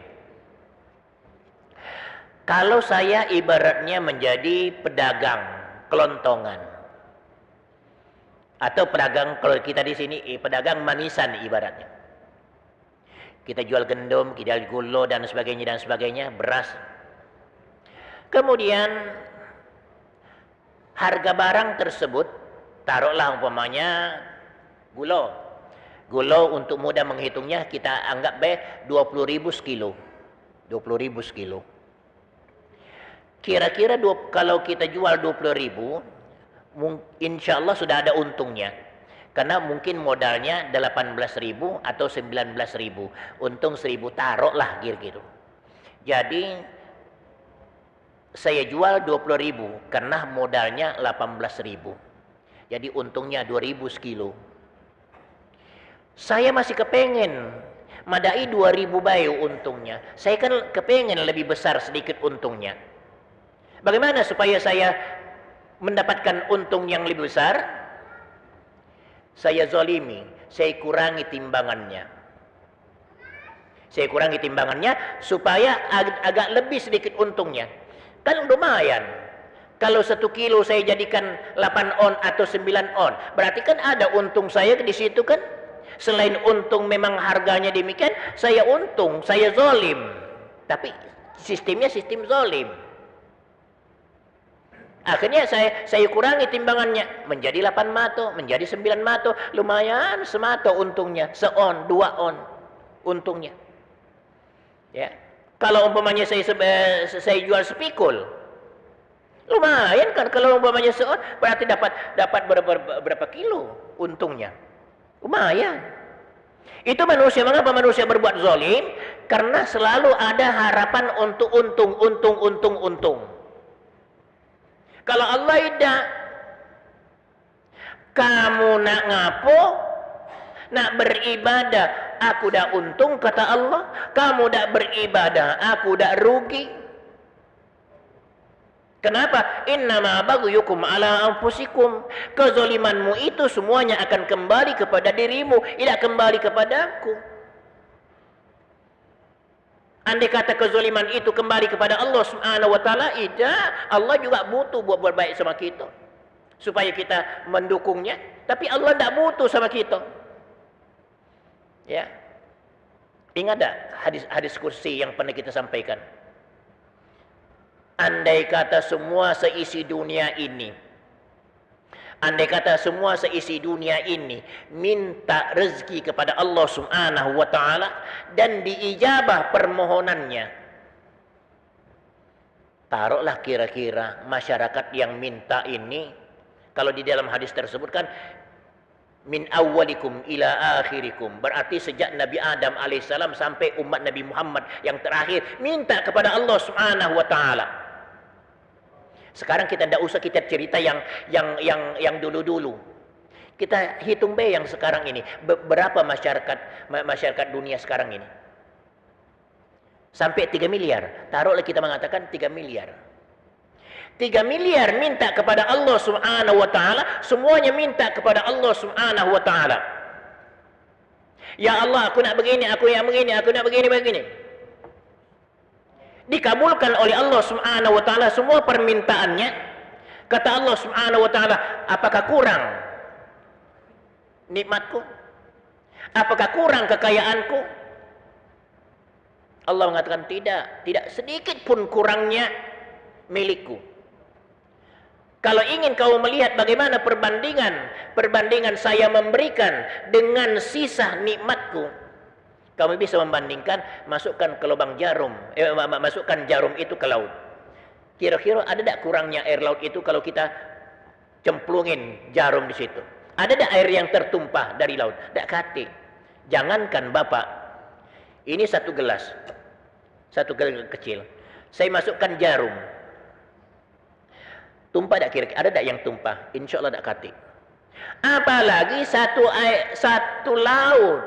Kalau saya ibaratnya menjadi pedagang kelontongan atau pedagang, kalau kita di sini pedagang manisan ibaratnya. Kita jual gendum, kita jual gula dan sebagainya, beras. Kemudian harga barang tersebut, taruhlah umpamanya gula. Gula untuk mudah menghitungnya kita anggap 20.000 sekilo. 20.000 sekilo. Kira-kira kalau kita jual 20.000, insya Allah sudah ada untungnya. Karena mungkin modalnya 18.000 atau 19.000. Untung 1.000 taruhlah gitu. Jadi saya jual 20.000 karena modalnya 18.000. Jadi untungnya 2.000 sekilo. Saya masih kepengen madai 2.000 bayu untungnya. Saya kan kepengen lebih besar sedikit untungnya. Bagaimana supaya saya mendapatkan untung yang lebih besar? Saya zalimi, saya kurangi timbangannya. Saya kurangi timbangannya supaya agak lebih sedikit untungnya. Kan lumayan. Kalau 1 kilo saya jadikan 8 on atau 9 on, berarti kan ada untung saya di situ kan? Selain untung memang harganya demikian, saya untung, saya zalim. Tapi sistemnya sistem zalim. Akhirnya saya kurangi timbangannya menjadi 8 mato, menjadi 9 mato, lumayan semato untungnya, seon, 2 on untungnya. Ya. Kalau umpamanya saya jual sepikul, lumayan kan kalau umpamanya seon, berarti dapat berapa kilo untungnya. Lumayan. Itu manusia, mengapa manusia berbuat zalim? Karena selalu ada harapan untuk untung. Kalau Allah tidak, kamu nak ngapo, nak beribadah, aku dah untung kata Allah. Kamu dah beribadah, aku dah rugi. Kenapa? Innama baghyukum ala anfusikum. Kezalimanmu itu semuanya akan kembali kepada dirimu, tidak kembali kepadaku. Andai kata kezaliman itu kembali kepada Allah Subhanahu wa taala, Allah juga butuh buat berbaik sama kita. supaya kita mendukungnya, tapi Allah tidak butuh sama kita. Ya. Ingat tak hadis kursi yang pernah kita sampaikan? Andai kata semua seisi dunia ini, andai kata semua seisi dunia ini minta rezeki kepada Allah Subhanahu wa taala dan diijabah permohonannya, taruhlah kira-kira masyarakat yang minta ini, kalau di dalam hadis tersebut kan min awwalikum ila akhirikum, berarti sejak Nabi Adam alaihissalam sampai umat Nabi Muhammad yang terakhir minta kepada Allah Subhanahu wa taala. Sekarang kita tidak usah kita cerita yang dulu-dulu. Kita hitung be yang sekarang ini, berapa masyarakat dunia sekarang ini? Sampai 3 miliar. Taruhlah kita mengatakan 3 miliar. 3 miliar minta kepada Allah Subhanahu wa taala, semuanya minta kepada Allah Subhanahu wa taala. Ya Allah, aku nak begini, aku yang begini, aku nak begini. Dikabulkan oleh Allah Subhanahu wa taala semua permintaannya. Kata Allah Subhanahu wa taala, apakah kurang nikmatku? Apakah kurang kekayaanku? Allah mengatakan tidak sedikit pun kurangnya milikku. Kalau ingin kau melihat bagaimana perbandingan saya memberikan dengan sisa nikmatku, kamu bisa membandingkan, masukkan ke lubang jarum, masukkan jarum itu ke laut. Kira-kira ada tak kurangnya air laut itu kalau kita cemplungin jarum di situ? Ada tak air yang tertumpah dari laut? Tak kati. Jangankan Bapak, ini satu gelas kecil, saya masukkan jarum, tumpah tak kira-kira? Ada tak yang tumpah? Insya Allah tak kati. Apalagi satu laut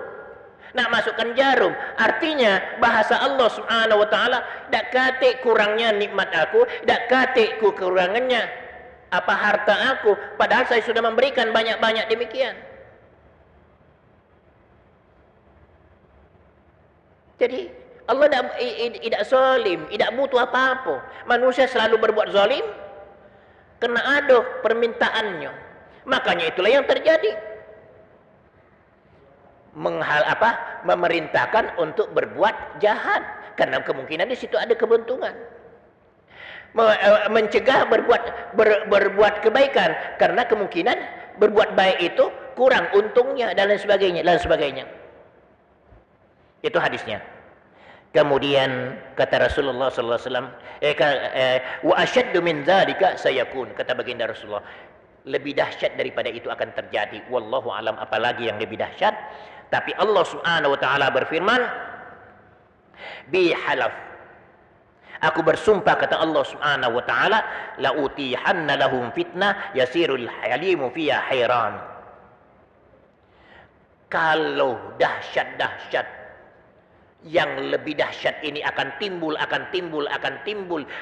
nak masukkan jarum, artinya bahasa Allah Subhanahu wa taala, dak kate kurangnya nikmat aku, dak kate kekurangannya apa harta aku, padahal saya sudah memberikan banyak-banyak demikian. Jadi Allah tidak zalim, tidak butuh apa-apa. Manusia selalu berbuat zalim kena ada permintaannya. Makanya itulah yang terjadi. Memerintahkan untuk berbuat jahat karena kemungkinan di situ ada keuntungan. Mencegah berbuat kebaikan karena kemungkinan berbuat baik itu kurang untungnya dan lain sebagainya. Itu hadisnya. Kemudian kata Rasulullah sallallahu alaihi wasallam, wa asyaddu min dzalika sayakun, kata baginda Rasulullah, lebih dahsyat daripada itu akan terjadi. Wallahu alam, apalagi yang lebih dahsyat. Tapi Allah Subhanahu wa taala berfirman, bi halaf, aku bersumpah, kata Allah Subhanahu wa taala, la utihanna lahum fitnah yasirul halimu fiha hairan. Kalau dahsyat yang lebih dahsyat ini akan timbul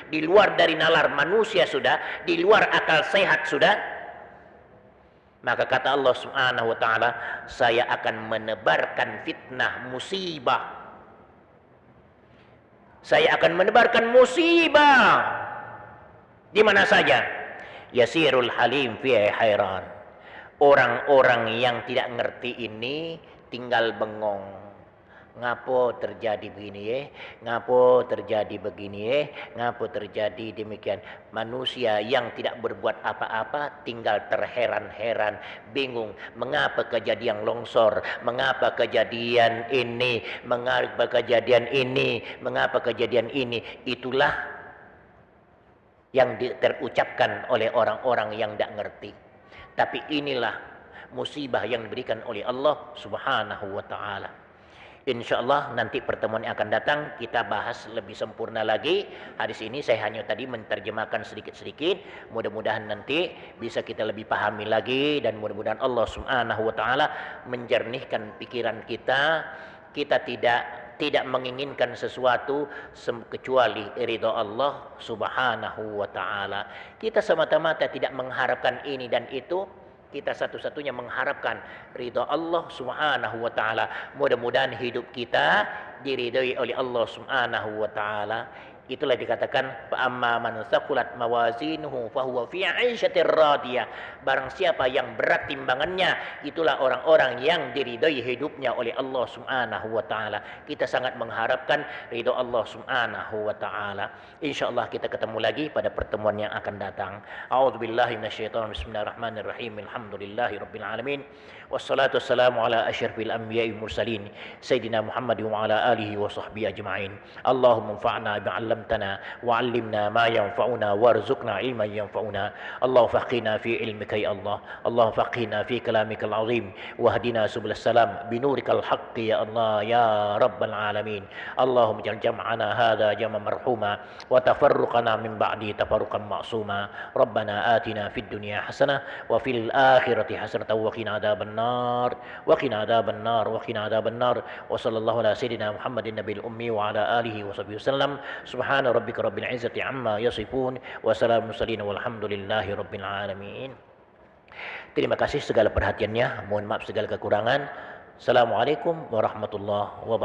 di luar dari nalar manusia sudah, di luar akal sehat sudah, maka kata Allah Subhanahu wa taala, saya akan menebarkan fitnah, musibah. Saya akan menebarkan musibah di mana saja. Yasirul halim fi hairan. Orang-orang yang tidak ngerti ini tinggal bengong. Ngapo terjadi begini ngapo terjadi begini ngapo terjadi demikian. Manusia yang tidak berbuat apa-apa tinggal terheran-heran, bingung, mengapa kejadian longsor, mengapa kejadian ini, mengapa kejadian ini, mengapa kejadian ini. Itulah yang terucapkan oleh orang-orang yang tidak ngerti. Tapi inilah musibah yang diberikan oleh Allah Subhanahu wa taala. InsyaAllah nanti pertemuan yang akan datang kita bahas lebih sempurna lagi. Hadis ini saya hanya tadi menterjemahkan sedikit-sedikit. Mudah-mudahan nanti bisa kita lebih pahami lagi, dan mudah-mudahan Allah Subhanahu wa taala menjernihkan pikiran kita. Kita tidak menginginkan sesuatu kecuali ridha Allah Subhanahu wa taala. Kita semata-mata tidak mengharapkan ini dan itu. Kita satu-satunya mengharapkan ridha Allah Subhanahu wa taala. Mudah-mudahan hidup kita diridhai oleh Allah Subhanahu wa taala. Itulah dikatakan fa'amma man thaqulat mawazinuhu fahuwa fi 'aisyatir radiyah. Barang siapa yang berat timbangannya, itulah orang-orang yang diridhai hidupnya oleh Allah Subhanahu wa taala. Kita sangat mengharapkan ridho Allah Subhanahu wa taala. Insyaallah kita ketemu lagi pada pertemuan yang akan datang. A'udzubillahi minasyaitonir bismillahirrahmanirrahim. Alhamdulillahirabbil alamin. Wassalatu wassalamu ala asyrafil anbiya'i mursalin sayyidina Muhammad wa ala alihi wa sahbihi ajma'in. Allahumma anfa'na bima 'allamtana wa 'allimna ma yanfa'una warzuqna ilman yanfa'una. Allah faqina fi ilmika ya Allah. Allah faqina fi kalamikal azim wahdina subulas salam binurikal haqqi ya Allah ya rabbal alamin. Allahumma ja'al jam'ana hadha jam'an marhuma wa tafarruqana min ba'di tafarruqan ma'suma. Rabbana atina fid dunya hasanah wa fil akhirati hasanatan wa qina adzaban nar wa qina adzaban nar wa qina adzaban nar. Wa sallallahu ala sayyidina Muhammadin nabiyil ummi wa ala alihi wa sahbihi wasallam. Subhana rabbika rabbil izzati amma yasifun wa salamun mursalin walhamdulillahi rabbil alamin. Terima kasih segala perhatiannya. Mohon maaf segala kekurangan. Assalamualaikum warahmatullahi wabarakatuh.